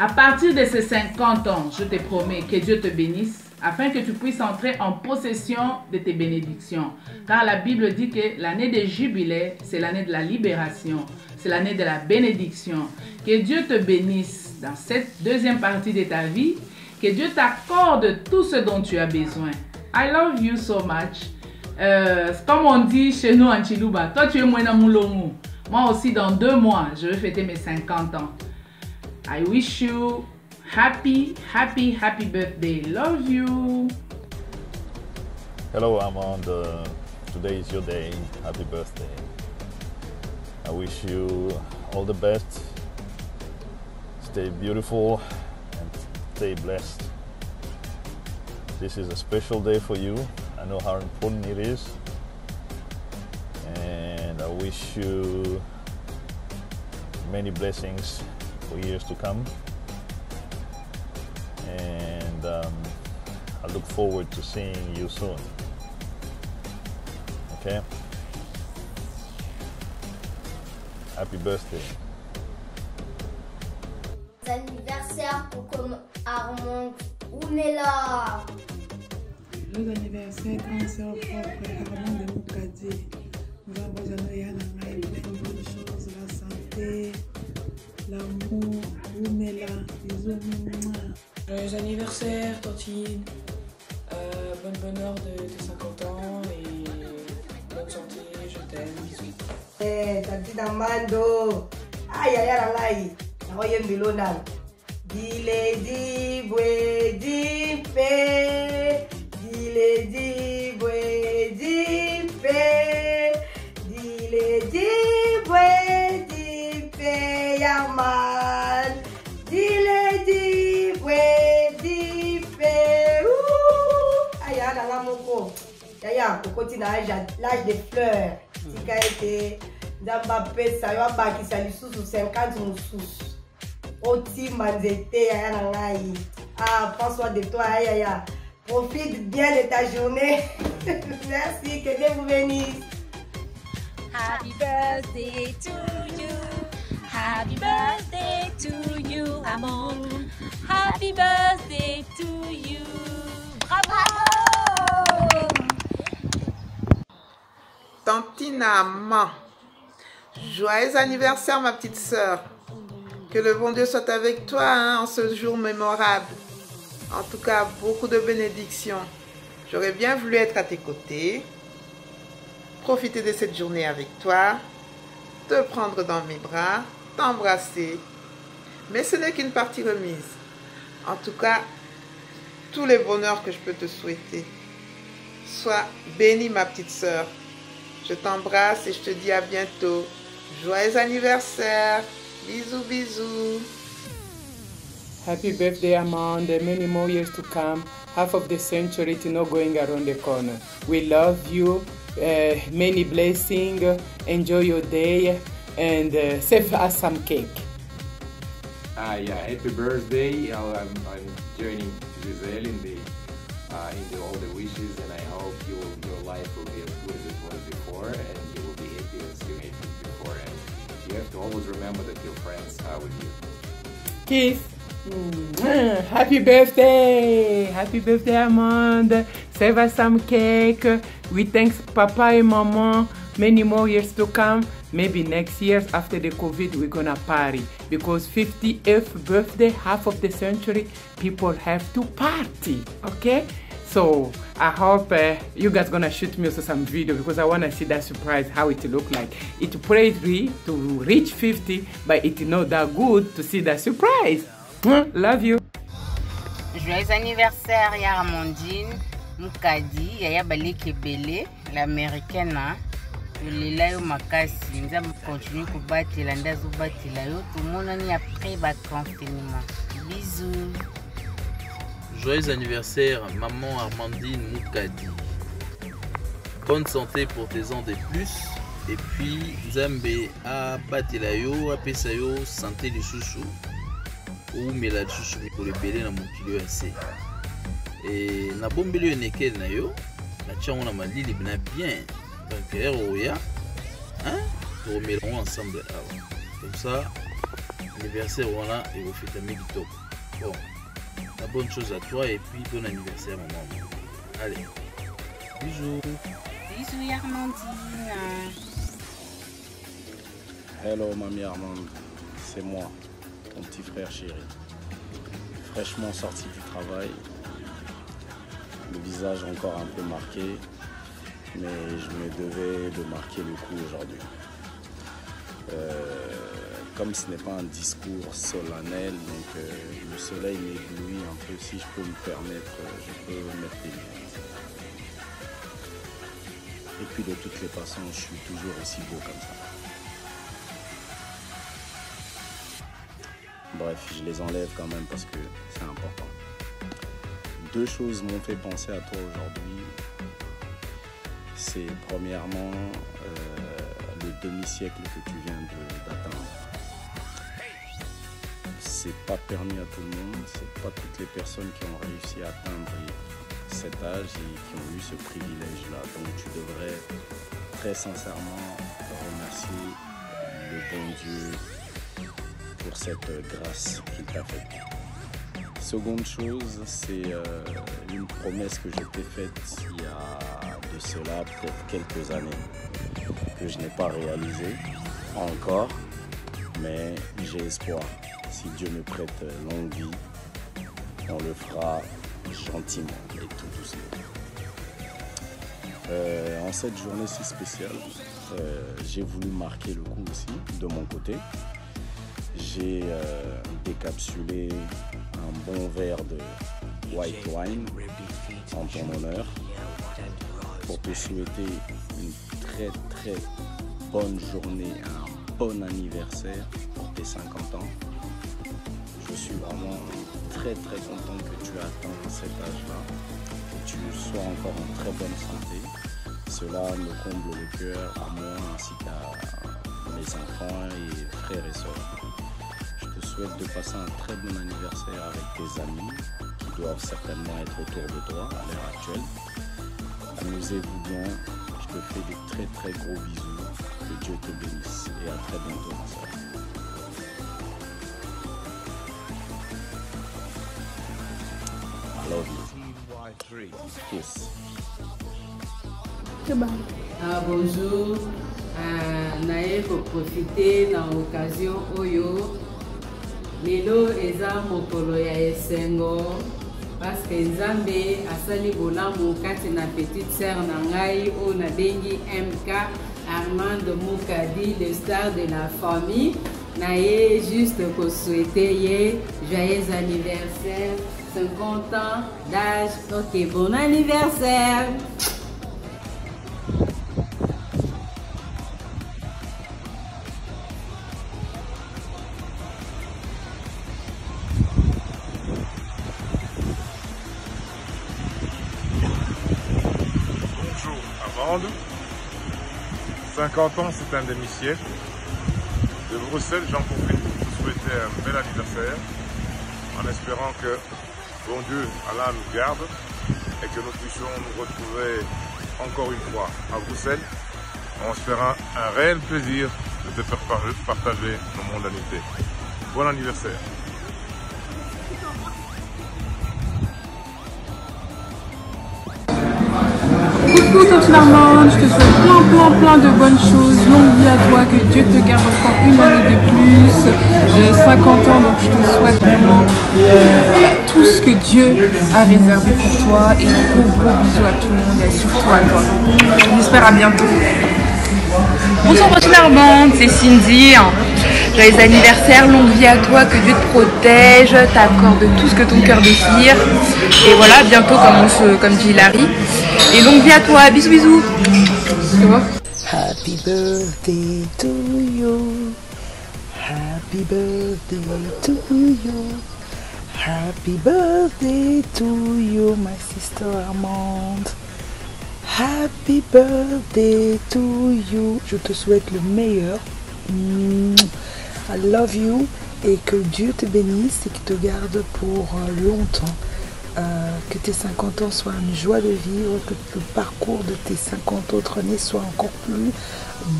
À partir de ces 50 ans, je te promets que Dieu te bénisse afin que tu puisses entrer en possession de tes bénédictions. Car la Bible dit que l'année des jubilés, c'est l'année de la libération, c'est l'année de la bénédiction. Que Dieu te bénisse dans cette deuxième partie de ta vie, que Dieu t'accorde tout ce dont tu as besoin. I love you so much. Comme on dit chez nous en Chiluba, toi tu es Mwena Moulomou. Moi aussi dans 2 mois, je vais fêter mes 50 ans. I wish you happy birthday. Love you. Hello, Armand. Today is your day. Happy birthday. I wish you all the best. Stay beautiful and stay blessed. This is a special day for you. I know how important it is. And I wish you many blessings for years to come, and I look forward to seeing you soon. Okay? Happy birthday. Anniversaire pour Armand. On est là. Joyeux anniversaire, grand sœur propre Armand de Moukadi. Nous avons besoin de plein de bonnes choses, la santé, l'amour, on est là, bisous. Joyeux anniversaire, Tantine. Bonne bonheur de tes 50 ans et bonne santé, je t'aime, bisous. Tantine Amando. Aïe, aïe, aïe, aïe. Aïe, Milona. Diledi Bouédipé. Diledi Bouédipé. moko. Yaya, continue à l'âge des fleurs. Tika été Nzamba pesa yo abakisa lisusu 50 mususu. Oti manzete yaya na ngai. Ah, prends soin de toi yaya. Profite bien de ta journée. Merci, que Dieu vous bénisse. Happy birthday to you. Happy birthday to you, Amon. Happy birthday to you. Bravo! Tantine Amand, joyeux anniversaire ma petite sœur. Que le bon Dieu soit avec toi en ce jour mémorable. En tout cas, beaucoup de bénédictions. J'aurais bien voulu être à tes côtés, profiter de cette journée avec toi, te prendre dans mes bras, t'embrasser. Mais ce n'est qu'une partie remise. En tout cas, tous les bonheurs que je peux te souhaiter. Sois bénie ma petite sœur. Je t'embrasse et je te dis à bientôt. Joyeux anniversaire. Bisous, bisous. Happy birthday, Amanda. Many more years to come. Half of the century to not going around the corner. We love you. Many blessings. Enjoy your day. And save us some cake. Yeah, happy birthday. I'm joining to Giselle in all the wishes, and I hope your life will be as good as it was before, and you will be happy as you made it before. And you have to always remember that your friends are with you. Kiss. Happy birthday! Happy birthday, Amanda. Save us some cake. We thank Papa and Mama. Many more years to come. Maybe next year after the COVID we're gonna party, because 50th birthday, half of the century, people have to party. Okay, so I hope you guys gonna shoot me also some video, because I wanna see that surprise, how it look like. It prayed to reach 50, but it's not that good to see that surprise. Love you. Joyeux anniversaire ya Amandine Mukadi Yaya Balike Bele, l'américaine. Lela yo makasi nzambe continue kobatela ndazo batela yo tomonani après ba confinement. Bisous. Joyeux anniversaire maman Armandine Moukadi. Bonne santé pour tes ans de plus, et puis nzambe a batela yo apesa yo santé de chouchou ou mela chouchou pour le belé na mokili ya se. Et na bombeli yo nekel na yo na tchango na malili bina bien. Donc, hein? Nous remettrons ensemble avant. Comme ça, l'anniversaire, voilà, et vous faites un mix top. Bon, la bonne chose à toi, et puis bon anniversaire, maman. Allez, bisous. Bisous, Armandine. Hello, mamie Armande. C'est moi, ton petit frère chéri. Fraîchement sorti du travail. Le visage encore un peu marqué. Mais je me devais de marquer le coup aujourd'hui. Comme ce n'est pas un discours solennel, donc le soleil m'éblouit un peu, si je peux me permettre, je peux mettre des lunettes. Et puis de toutes les façons, je suis toujours aussi beau comme ça. Bref, je les enlève quand même parce que c'est important. Deux choses m'ont fait penser à toi aujourd'hui. C'est premièrement le demi-siècle que tu viens d'atteindre. C'est pas permis à tout le monde, c'est pas toutes les personnes qui ont réussi à atteindre cet âge et qui ont eu ce privilège-là. Donc tu devrais très sincèrement remercier le bon Dieu pour cette grâce qu'il t'a faite. Seconde chose, c'est une promesse que je t'ai faite il y a de cela peut-être quelques années, que je n'ai pas réalisée encore, mais j'ai espoir. Si Dieu me prête longue vie, on le fera gentiment et tout doucement. En cette journée si spéciale, j'ai voulu marquer le coup aussi de mon côté. J'ai décapsulé un bon verre de white wine en ton honneur pour te souhaiter une très très bonne journée, un bon anniversaire pour tes 50 ans. Je suis vraiment très très content que tu atteins cet âge-là, que tu sois encore en très bonne santé. Cela me comble le cœur à moi ainsi qu'à mes enfants et frères et sœurs. Je te souhaite de passer un très bon anniversaire avec tes amis qui doivent certainement être autour de toi à l'heure actuelle. Amusez-vous bien, je te fais des très très gros bisous, que Dieu te bénisse et à très bientôt ma soeur. I love you. Kiss. Bonjour, naye ko profiter na occasion oyo lelo eza mokolo ya esengo parce que Nzambe asali bolamu kati na petite sœur na ngai oyo nabengi MK Armand Moukadi, le star de la famille. Naye juste ko souhaiter ye joyeux anniversaire, 50 ans d'âge. Ok, bon anniversaire. Bonjour Amande, 50 ans c'est un demi-siècle. De Bruxelles, j'en profite pour te souhaiter un bel anniversaire en espérant que bon Dieu, Allah nous garde et que nous puissions nous retrouver encore une fois à Bruxelles. On se fera un réel plaisir de te faire partager nos mondanités. Bon anniversaire. Coucou Tante Armande, je te souhaite plein de bonnes choses, longue vie à toi, que Dieu te garde encore une année de plus. J'ai 50 ans donc je te souhaite vraiment tout ce que Dieu a réservé pour toi et gros bisous à tout le monde et surtout à toi. J'espère à bientôt. Bonsoir Tante Armande, c'est Cindy. Joyeux anniversaire, longue vie à toi, que Dieu te protège, t'accorde tout ce que ton cœur désire. Et voilà, bientôt comme dit Larry. Et longue vie à toi, bisous bisous. Happy birthday to you. Happy birthday to you. Happy birthday to you, my sister Armande. Happy birthday to you. Je te souhaite le meilleur. I love you et que Dieu te bénisse et qu'il te garde pour longtemps. Que tes 50 ans soient une joie de vivre, que le parcours de tes 50 autres années soit encore plus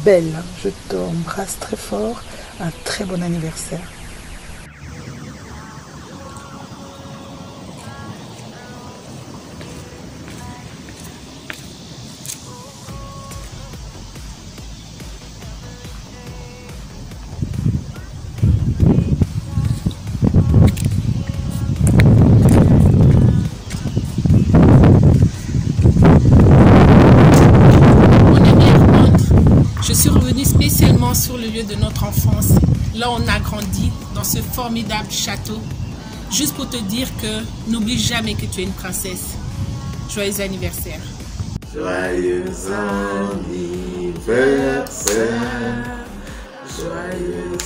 belle. Je t'embrasse très fort. Un très bon anniversaire. Je suis revenue spécialement sur le lieu de notre enfance. Là, on a grandi dans ce formidable château. Juste pour te dire que n'oublie jamais que tu es une princesse. Joyeux anniversaire. Joyeux anniversaire. Joyeux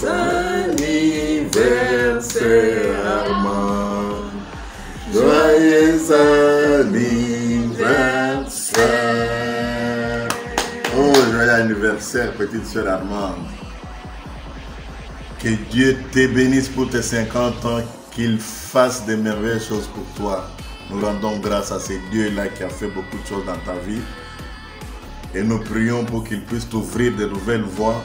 anniversaire, Armand. Joyeux anniversaire. Oh, joyeux anniversaire, petite sœur Armande. Que Dieu te bénisse pour tes 50 ans, qu'il fasse de merveilleuses choses pour toi. Nous rendons grâce à ce Dieu-là qui a fait beaucoup de choses dans ta vie. Et nous prions pour qu'il puisse t'ouvrir de nouvelles voies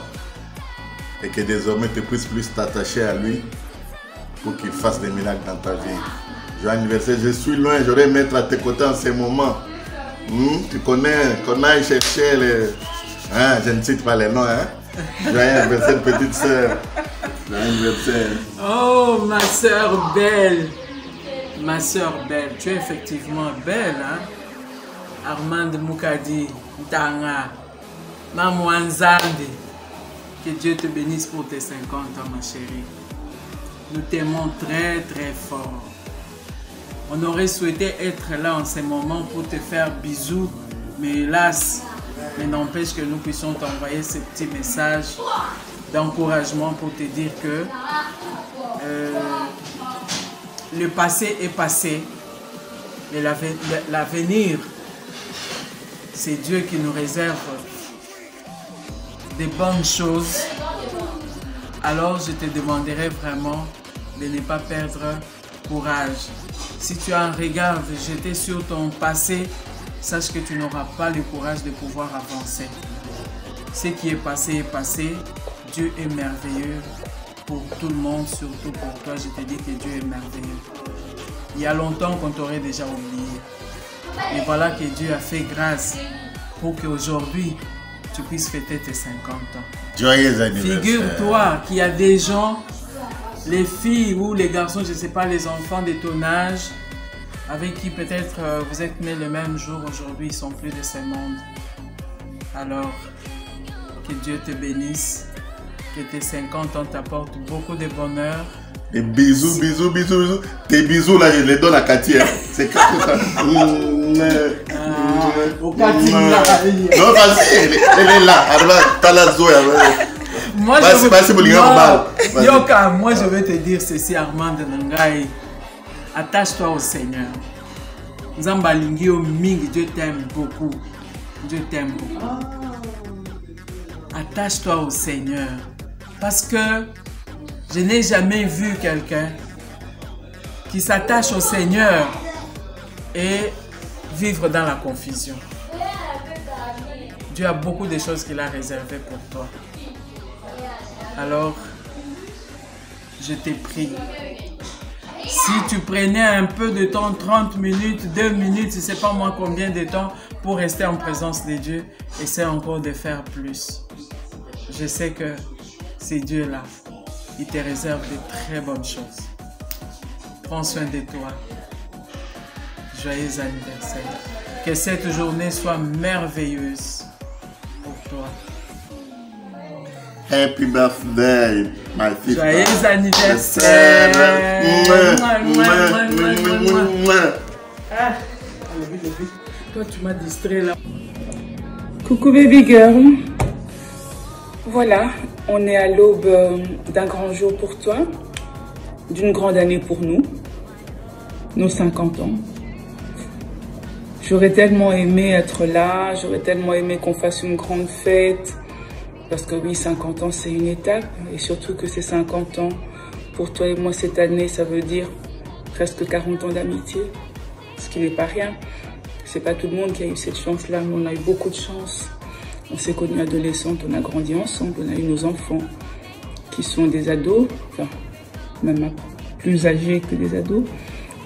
et que désormais tu puisses plus t'attacher à lui pour qu'il fasse des miracles dans ta vie. Joyeux anniversaire, je suis loin, j'aurais mettre à tes côtés en ce moment. Tu connais, qu'on aille chercher les... je ne cite pas les noms. Joyeux anniversaire, petite sœur. Joyeux anniversaire. Oh, ma sœur belle. Ma sœur belle, tu es effectivement belle, hein? Armand Moukadi, Tanga, Maman Nzambe. Que Dieu te bénisse pour tes 50 ans, ma chérie. Nous t'aimons très très fort. On aurait souhaité être là en ce moment pour te faire bisous, mais hélas, mais n'empêche que nous puissions t'envoyer ce petit message d'encouragement pour te dire que le passé est passé Et l'avenir, c'est Dieu qui nous réserve des bonnes choses. Alors je te demanderai vraiment de ne pas perdre courage. Si tu as un regard jeté sur ton passé, sache que tu n'auras pas le courage de pouvoir avancer. Ce qui est passé, Dieu est merveilleux pour tout le monde, surtout pour toi. Je te dis que Dieu est merveilleux. Il y a longtemps qu'on t'aurait déjà oublié. Et voilà que Dieu a fait grâce pour qu'aujourd'hui, tu puisses fêter tes 50 ans. Joyeux anniversaire. Figure-toi qu'il y a des gens, les filles ou les garçons, je ne sais pas, les enfants de ton âge, avec qui peut-être vous êtes nés le même jour, aujourd'hui ils sont plus de ce monde. Alors, que Dieu te bénisse, que tes 50 ans t'apportent beaucoup de bonheur. Des bisous, bisous, bisous, bisous. Tes bisous là, je les donne à Cathy. C'est comme ça. Au Cathy là. Non, vas-y, elle est là. T'as la Zoé. Moi, moi, je vais te dire ceci, Armand Nangai. Attache-toi au Seigneur. Dieu t'aime beaucoup. Dieu t'aime beaucoup. Attache-toi au Seigneur. Parce que je n'ai jamais vu quelqu'un qui s'attache au Seigneur et vivre dans la confusion. Dieu a beaucoup de choses qu'il a réservées pour toi. Alors, je te prie, si tu prenais un peu de temps, 30 minutes, 2 minutes, je ne sais pas moi combien de temps, pour rester en présence de Dieu, essaie encore de faire plus. Je sais que c'est Dieu là. Il te réserve de très bonnes choses. Prends soin de toi. Joyeux anniversaire. Que cette journée soit merveilleuse pour toi. Happy birthday, my sister. Joyeux anniversaire. Ah, toi tu m'as distrait là. Coucou baby girl. Voilà, on est à l'aube d'un grand jour pour toi, d'une grande année pour nous, nos 50 ans. J'aurais tellement aimé être là, j'aurais tellement aimé qu'on fasse une grande fête, parce que oui, 50 ans c'est une étape, et surtout que ces 50 ans, pour toi et moi cette année, ça veut dire presque 40 ans d'amitié, ce qui n'est pas rien. C'est pas tout le monde qui a eu cette chance-là, mais on a eu beaucoup de chance. On s'est connus adolescentes, on a grandi ensemble, on a eu nos enfants qui sont des ados, enfin, même plus âgés que des ados.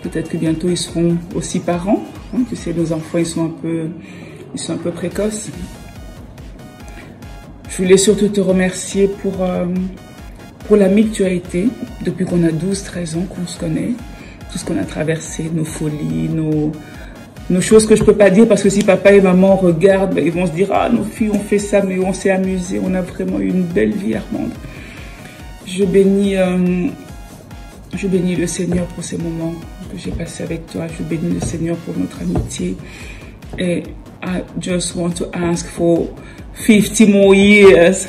Peut-être que bientôt ils seront aussi parents. Hein, tu sais, nos enfants, ils sont un peu précoces. Je voulais surtout te remercier pour l'ami que tu as été depuis qu'on a 12-13 ans qu'on se connaît. Tout ce qu'on a traversé, nos folies, nos choses que je peux pas dire parce que si papa et maman regardent, ben, ils vont se dire « Ah, nos filles ont fait ça, mais on s'est amusé, on a vraiment eu une belle vie, Armande. » Je bénis le Seigneur pour ces moments que j'ai passés avec toi. Je bénis le Seigneur pour notre amitié. Et I just want to ask for 50 more years.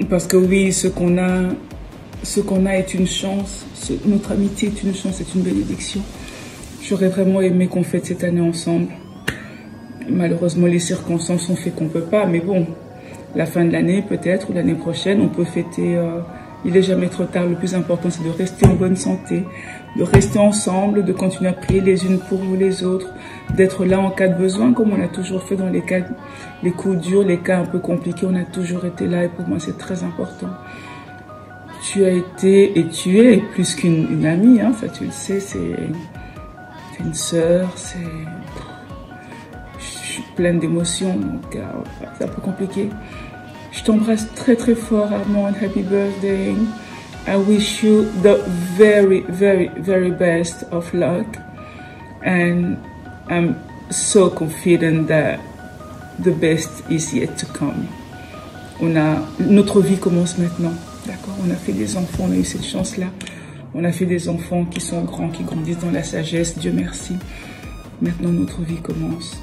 Parce que oui, ce qu'on a est une chance. Notre amitié est une chance, c'est une bénédiction. J'aurais vraiment aimé qu'on fête cette année ensemble. Malheureusement, les circonstances ont fait qu'on ne peut pas. Mais bon, la fin de l'année peut-être, ou l'année prochaine, on peut fêter. Il n'est jamais trop tard. Le plus important, c'est de rester en bonne santé, de rester ensemble, de continuer à prier les unes pour les autres, d'être là en cas de besoin, comme on a toujours fait dans les coups durs, les cas un peu compliqués. On a toujours été là et pour moi, c'est très important. Tu as été et tu es plus qu'une amie, hein, ça tu le sais, c'est une sœur, je suis pleine d'émotions, donc c'est un peu compliqué. Je t'embrasse très très fort, Armand. Happy birthday. I wish you the very, very, very best of luck. And I'm so confident that the best is yet to come. Notre vie commence maintenant, d'accord? On a fait des enfants, on a eu cette chance-là. On a fait des enfants qui sont grands, qui grandissent dans la sagesse, Dieu merci. Maintenant, notre vie commence.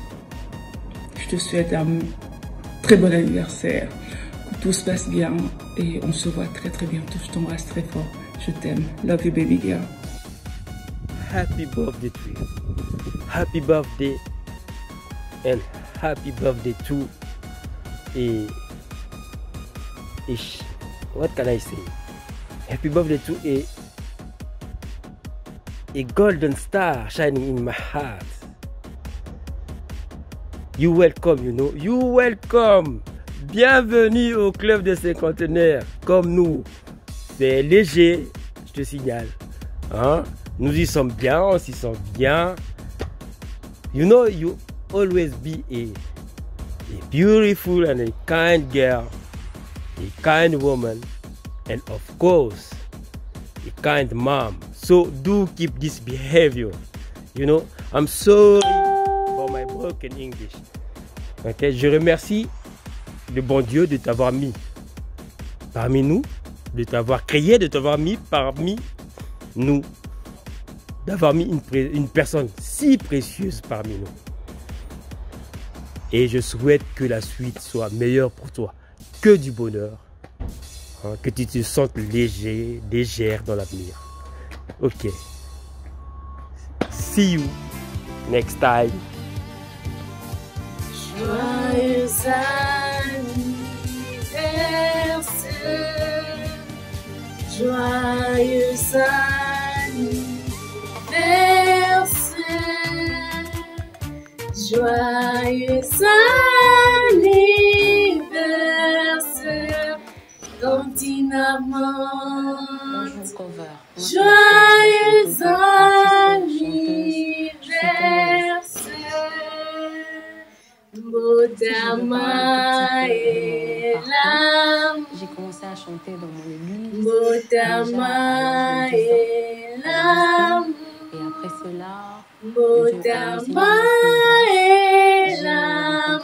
Je te souhaite un très bon anniversaire, que tout se passe bien et on se voit très très bientôt. Je t'embrasse très fort. Je t'aime. Love you, baby girl. happy birthday to you. Happy birthday and happy birthday to what can I say? Happy birthday to a golden star shining in my heart. You welcome, you know. You welcome. Bienvenue au club des cinquantenaires. Comme nous. C'est léger, je te signale. Hein? Nous y sommes bien, on s'y sent bien. You know, you always be a beautiful and a kind girl, a kind woman, and of course, a kind mom. So do keep this behavior. You know, I'm sorry for my broken English. Okay, je remercie le bon Dieu de t'avoir mis parmi nous, de t'avoir créé, de t'avoir mis parmi nous, d'avoir mis une personne si précieuse parmi nous. Et je souhaite que la suite soit meilleure pour toi, que du bonheur, hein, que tu te sentes léger, légère dans l'avenir. Ok. See you next time. Joyeux anniversaire, joyeux anniversaire, joyeux anniversaire, Tantine Armande. Joyeux anniversaire, Modama et l'âme. J'ai commencé à chanter dans mon église. Modama et l'âme. Et après cela, Modama et l'âme.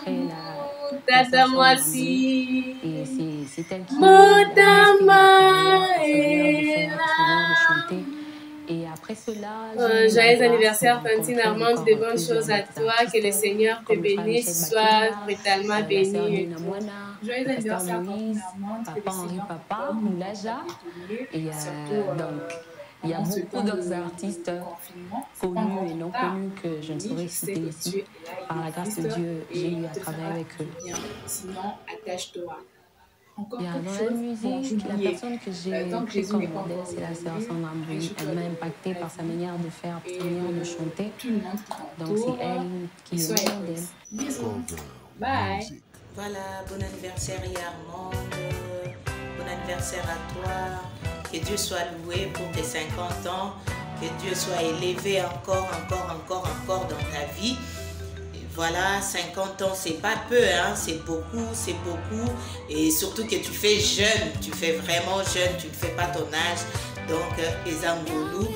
Tata Moissi. Et c'est elle qui Modama et l'âme. Et après cela, joyeux anniversaire Tantine Armande, de bonnes choses à toi, que le Seigneur te bénisse, sois brutalement béni. Joyeux anniversaire Tantine Armande, Papa Henri, Papa Moulaja. Et donc, il y a beaucoup d'autres artistes connus et non connus que je ne saurais citer ici. Par la grâce de Dieu, j'ai eu à travailler avec eux. Sinon, attache-toi. Bien, dans la musique, la personne que j'ai pris comme modèle, c'est la sœur Sandra Mbui. Elle m'a impactée par sa manière de faire, sa manière de chanter. Donc c'est elle qui est mon modèle. Bye. Voilà, bon anniversaire Armande, bon anniversaire à toi. Que Dieu soit loué pour tes 50 ans, que Dieu soit élevé encore dans ta vie. Voilà, 50 ans, c'est pas peu, hein, c'est beaucoup. Et surtout que tu fais jeune, tu fais vraiment jeune, tu ne fais pas ton âge. Donc, Ezangolu,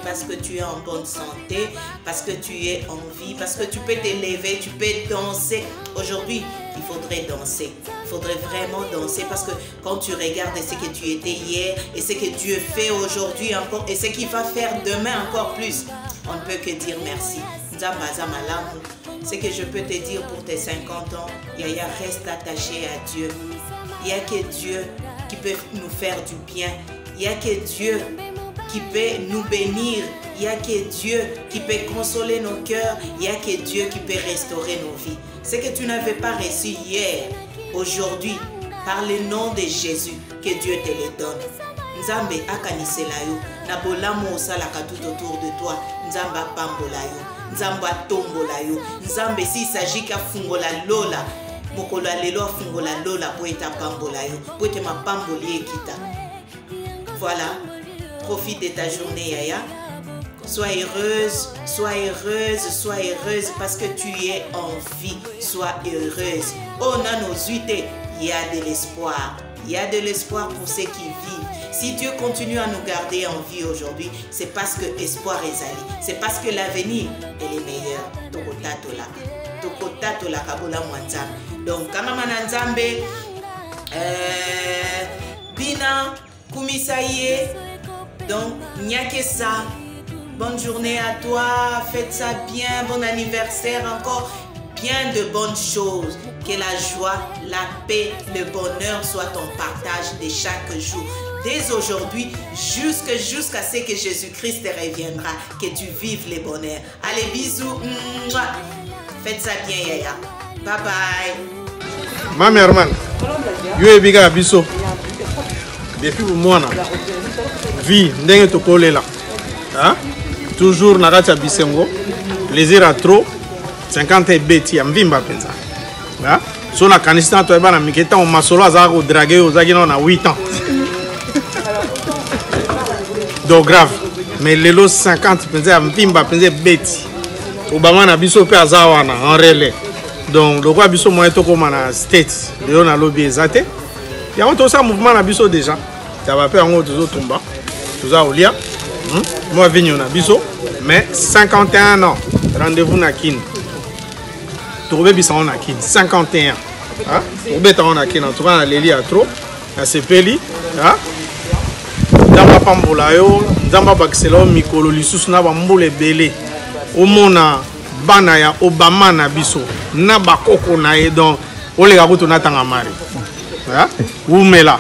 parce que tu es en bonne santé, parce que tu es en vie, parce que tu peux t'élever, tu peux danser. Aujourd'hui, il faudrait danser. Il faudrait vraiment danser parce que quand tu regardes ce que tu étais hier et ce que Dieu fait aujourd'hui encore et ce qu'il va faire demain encore plus, on ne peut que dire merci. Ce que je peux te dire pour tes 50 ans, Yaya, reste attaché à Dieu. Il n'y a que Dieu qui peut nous faire du bien. Il n'y a que Dieu qui peut nous bénir. Il n'y a que Dieu qui peut consoler nos cœurs. Il n'y a que Dieu qui peut restaurer nos vies. Ce que tu n'avais pas reçu hier, aujourd'hui, par le nom de Jésus, que Dieu te le donne. Nzambe akanisela yo na bolamo osalaka tout autour de toi. Nzambe apambola yo, Nzambe atombola yo. Nzambe si s'agit ka fungola lola, mokolo lelo afungola lola po eta pambola yo, po ete mapamboli ekita. Voilà, profite de ta journée Yaya. Sois heureuse, sois heureuse, sois heureuse parce que tu es en vie. Sois heureuse. Oh nano zuite, il y a de l'espoir. Il y a de l'espoir pour ceux qui vivent. Si Dieu continue à nous garder en vie aujourd'hui, c'est parce que espoir est allé. C'est parce que l'avenir est le meilleur. Donc, Kamamana Nzambe, Bina, Kumisaye, donc, Nyake ça. Bonne journée à toi, faites ça bien, bon anniversaire encore. Bien de bonnes choses, que la joie, la paix, le bonheur soient ton partage de chaque jour. dès aujourd'hui jusqu'à ce que Jésus-Christ reviendra, que tu vives les bonheurs. Allez, bisous. Faites ça bien, Yaya. Bye bye. Mami Arman, yo ebiga biso. Depuis moi na vie ndenge to kolela. Hein? Toujours na kati ya bisengo. Plaisir à trop. 50 beti ya mvimba penza. Hein? So na kanista to eba na miketa on masolo azaka ko draguer ozaki na 8 ans. Donc grave. Mais lelo 50 penza ya mvimba penza beti. Obama na biso pe azawana en relais. Donc le roi biso moyen to koma na state. Lelo na lobby ezate. Ya on to ça mouvement na biso déjà. Ça va faire en haut tomba. Tout ça au lia. Moi vigno na biso mais 51 ans. Rendez-vous na kin. Trouver biso na kin 51. Hein? Obeta on na kin en tout cas na leli à trop. Na sepeli, hein? Ndamba pambola yo, ndamba bakisela mikolo lisusu na bambule belé. Omona bana ya Obama na biso na bakoko na ye donc olega kutu na tanga mari. Hein? Oumela.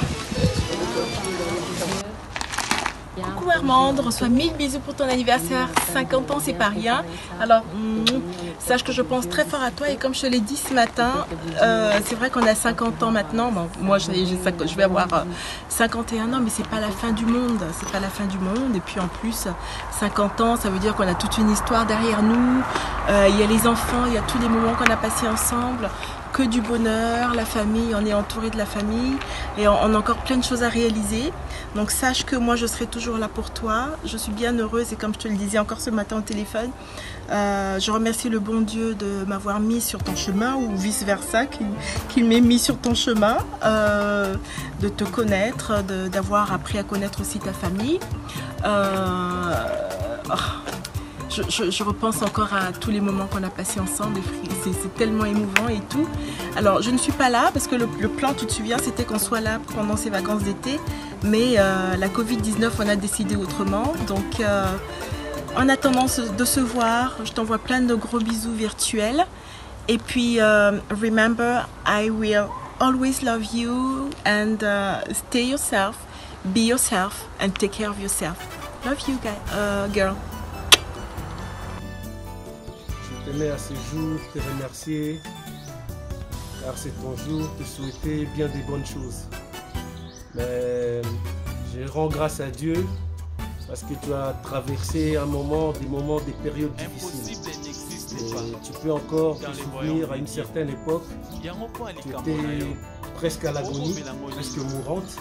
Armande, reçois 1000 bisous pour ton anniversaire, 50 ans c'est pas rien. Alors sache que je pense très fort à toi et comme je te l'ai dit ce matin, c'est vrai qu'on a 50 ans maintenant. Bon, moi je vais avoir 51 ans mais c'est pas la fin du monde, c'est pas la fin du monde. Et puis en plus 50 ans ça veut dire qu'on a toute une histoire derrière nous, il y a les enfants, il y a tous les moments qu'on a passés ensemble. Que du bonheur, la famille, on est entouré de la famille et on a encore plein de choses à réaliser. Donc sache que moi je serai toujours là pour toi. Je suis bien heureuse et comme je te le disais encore ce matin au téléphone, je remercie le bon Dieu de m'avoir mis sur ton chemin ou vice versa, qu'il m'ait mis sur ton chemin, de te connaître, d'avoir appris à connaître aussi ta famille. Je repense encore à tous les moments qu'on a passés ensemble, c'est tellement émouvant et tout. Alors je ne suis pas là parce que le plan, tu te souviens, c'était qu'on soit là pendant ces vacances d'été, mais la Covid-19, on a décidé autrement. Donc en attendant de se voir, je t'envoie plein de gros bisous virtuels. Et puis remember, I will always love you and stay yourself, be yourself and take care of yourself. Love you, girl. Je tenais à ce jour te remercier car c'est ton jour, te souhaiter bien des bonnes choses. Mais je rends grâce à Dieu parce que tu as traversé des moments, des périodes difficiles. Et tu peux encore te souvenir à une certaine époque, tu étais presque à l'agonie, presque mourante.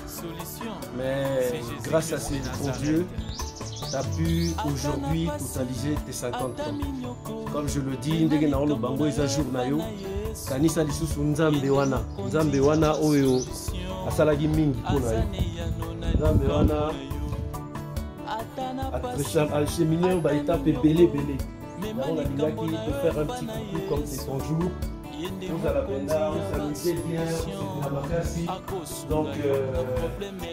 Mais grâce à ce bon Dieu, tu as pu aujourd'hui totaliser tes 50 ans. Comme je le dis, ndenge na olo bango eza jour na yo, kanisa lisusu nzambe wana oyo asalaki mingi mpona yo. Nzambe wana acheminé yo baétape ebele. On a dit de faire un petit coucou comme c'est ton jour. Vous à la benda, vous s'amusez bien, vous êtes la makasi. Donc,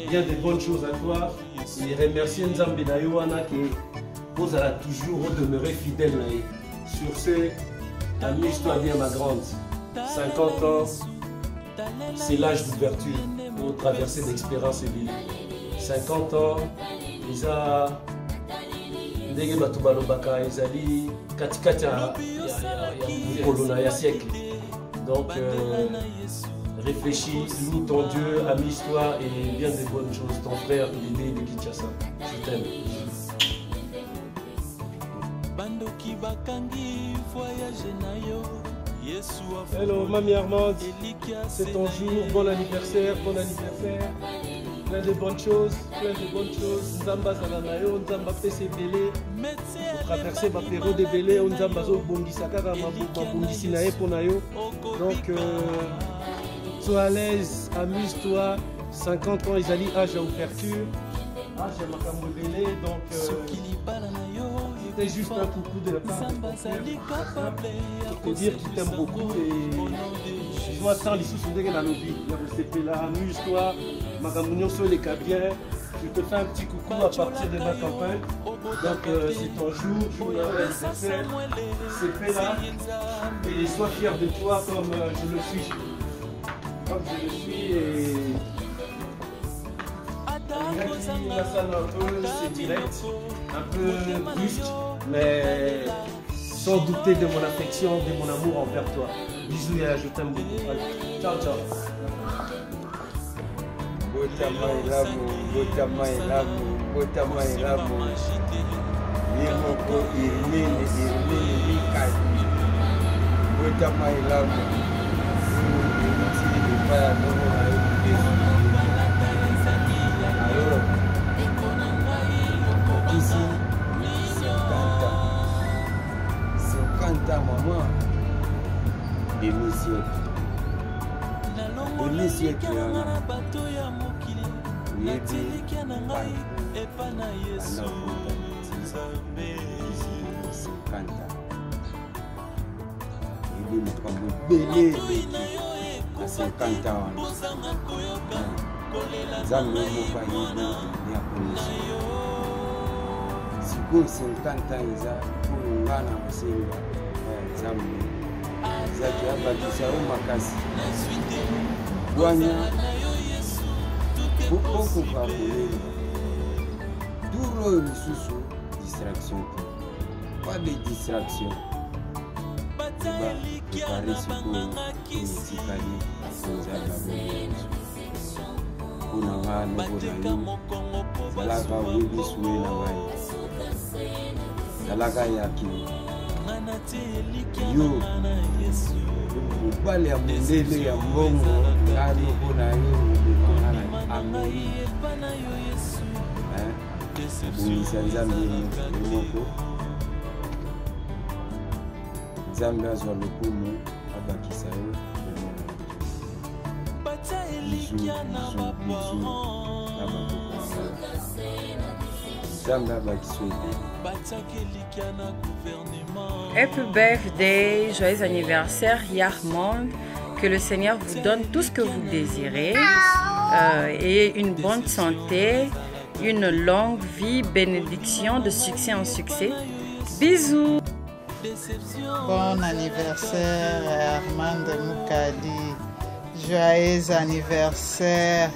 bien des bonnes choses à toi. Et remercier Nzambe na yo wana que vous allez toujours demeurer fidèle. Sur ce, amuse-toi bien ma grande. 50 ans, c'est l'âge d'ouverture pour traverser d'expériences et vie. 50 ans, déjà, ndenge bato balobaka ezali katikati ya mokolo ya siècle. Donc réfléchis, loue ton Dieu, amuse-toi et bien des bonnes choses. Ton frère Lydé de Kinshasa, je t'aime. Hello Mamie Armande, c'est ton jour, bon anniversaire. Plein de bonnes choses. Nzamba Zalanayo, Nzamba pese belé. Pour traverser ma période de belé, Nzamba zo bongisa kaka mabongisi na ye pona yo. Donc sois à l'aise, amuse-toi. 50 ans, ils allaient âge à ouverture. J'ai ma caméra belé, donc c'était juste un coucou de la part de ton frère. Pour te dire qu'il t'aime beaucoup et je dois attendre les sous-sondés dans nos vies. Amuse-toi. Magamunio sur les bien, je te fais un petit coucou à partir de ma campagne. Donc c'est ton jour d'anniversaire, c'est fait là. Et sois fier de toi comme je le suis. Et C'est direct, un peu brusque, mais sans douter de mon affection, de mon amour envers toi. Bisous et je t'aime beaucoup. Allez, ciao, ciao. Botama elamu, botama elamu, botama elamu. Yemoko irmini mikadi. Botama elamu. Uti ipaya nomo na yesu. Alors, ici, 50 ans, maman. Demi-siècle. Demi-siècle, à 50 ans. Nzambe moko ayebi ya komisa sikoyo 50 ans eza oyo nga na kosenga nzambe ezaki abakisa yo makasi bwanya okoka kolenga duro oyo lisusu distraction te pas de distraction eba prepare sikoyo etikali nzambe abonyeso mpona nga noko na yo zalaka oyebi sue na ngai zalaka yaki yo mobali ya mondele ya mbongo nga noko na yo obemanga na ameri bongisa nzambe moko nzambe azwa lokumu abakisa yo Happy birthday, joyeux anniversaire Yarmond. Que le Seigneur vous donne tout ce que vous désirez et une bonne santé, une longue vie, bénédiction, de succès en succès. Bisous. Bon anniversaire Armand Moukadi. Joyeux anniversaire,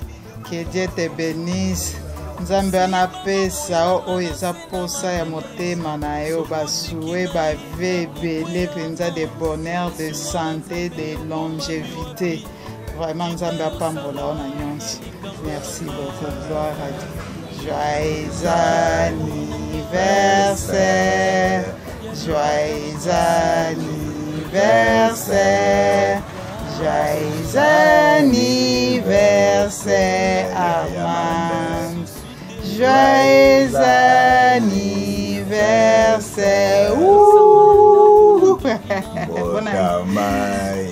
que Dieu te bénisse. Nzambe anapesa oyo eza posa ya motema na yo basue bave ebele mpenza de bonheur, de santé, de longévité. Vraiment Nzambe apambola yo na nyonso. Merci beaucoup, gloire à Dieu. Joyeux anniversaire, joyeux anniversaire. Joyeux anniversaire Armand. Joyeux anniversaire. Bon anniversaire.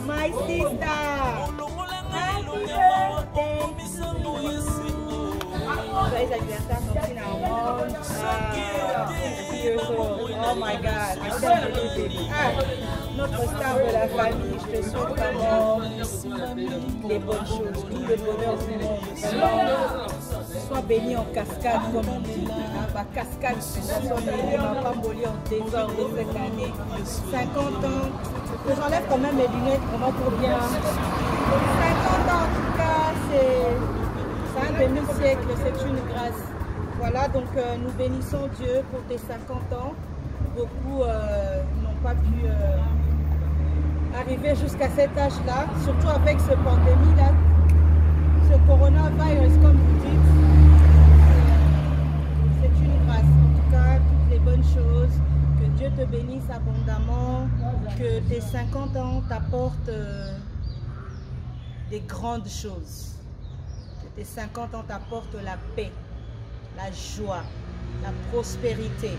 My sister. Happy birthday to you. Joyeux anniversaire, Francine Armand. 6 years old. Oh my God. I can't believe it. Notre star de la famille, je te souhaite vraiment les bonnes choses, tout le bonheur du monde. Sois béni en cascade, comme on dit. Ma cascade, sois béni, ma pamboli en désordre de cette année. 50 ans. Que j'enlève quand même mes lunettes, vraiment pour bien. 50 ans en tout cas, c'est un demi-siècle, c'est une grâce. Voilà, donc nous bénissons Dieu pour tes 50 ans. Beaucoup n'ont pas pu arriver jusqu'à cet âge-là, surtout avec ce pandémie-là, ce coronavirus, comme vous dites. C'est une grâce. En tout cas, toutes les bonnes choses. Que Dieu te bénisse abondamment. Que tes 50 ans t'apportent des grandes choses. Que tes 50 ans t'apportent la paix, la joie, la prospérité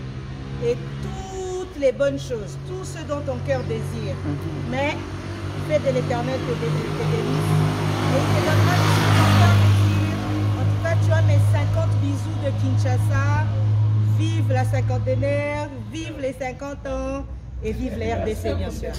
et toutes les bonnes choses, tout ce dont ton cœur désire. Mais fais de l'Éternel tes délices et il te donnera tout ce que tu as désir. En tout cas, tu as mes 50 bisous de Kinshasa. Vive la cinquantenaire, vive les 50 ans et vive la RDC bien sûr.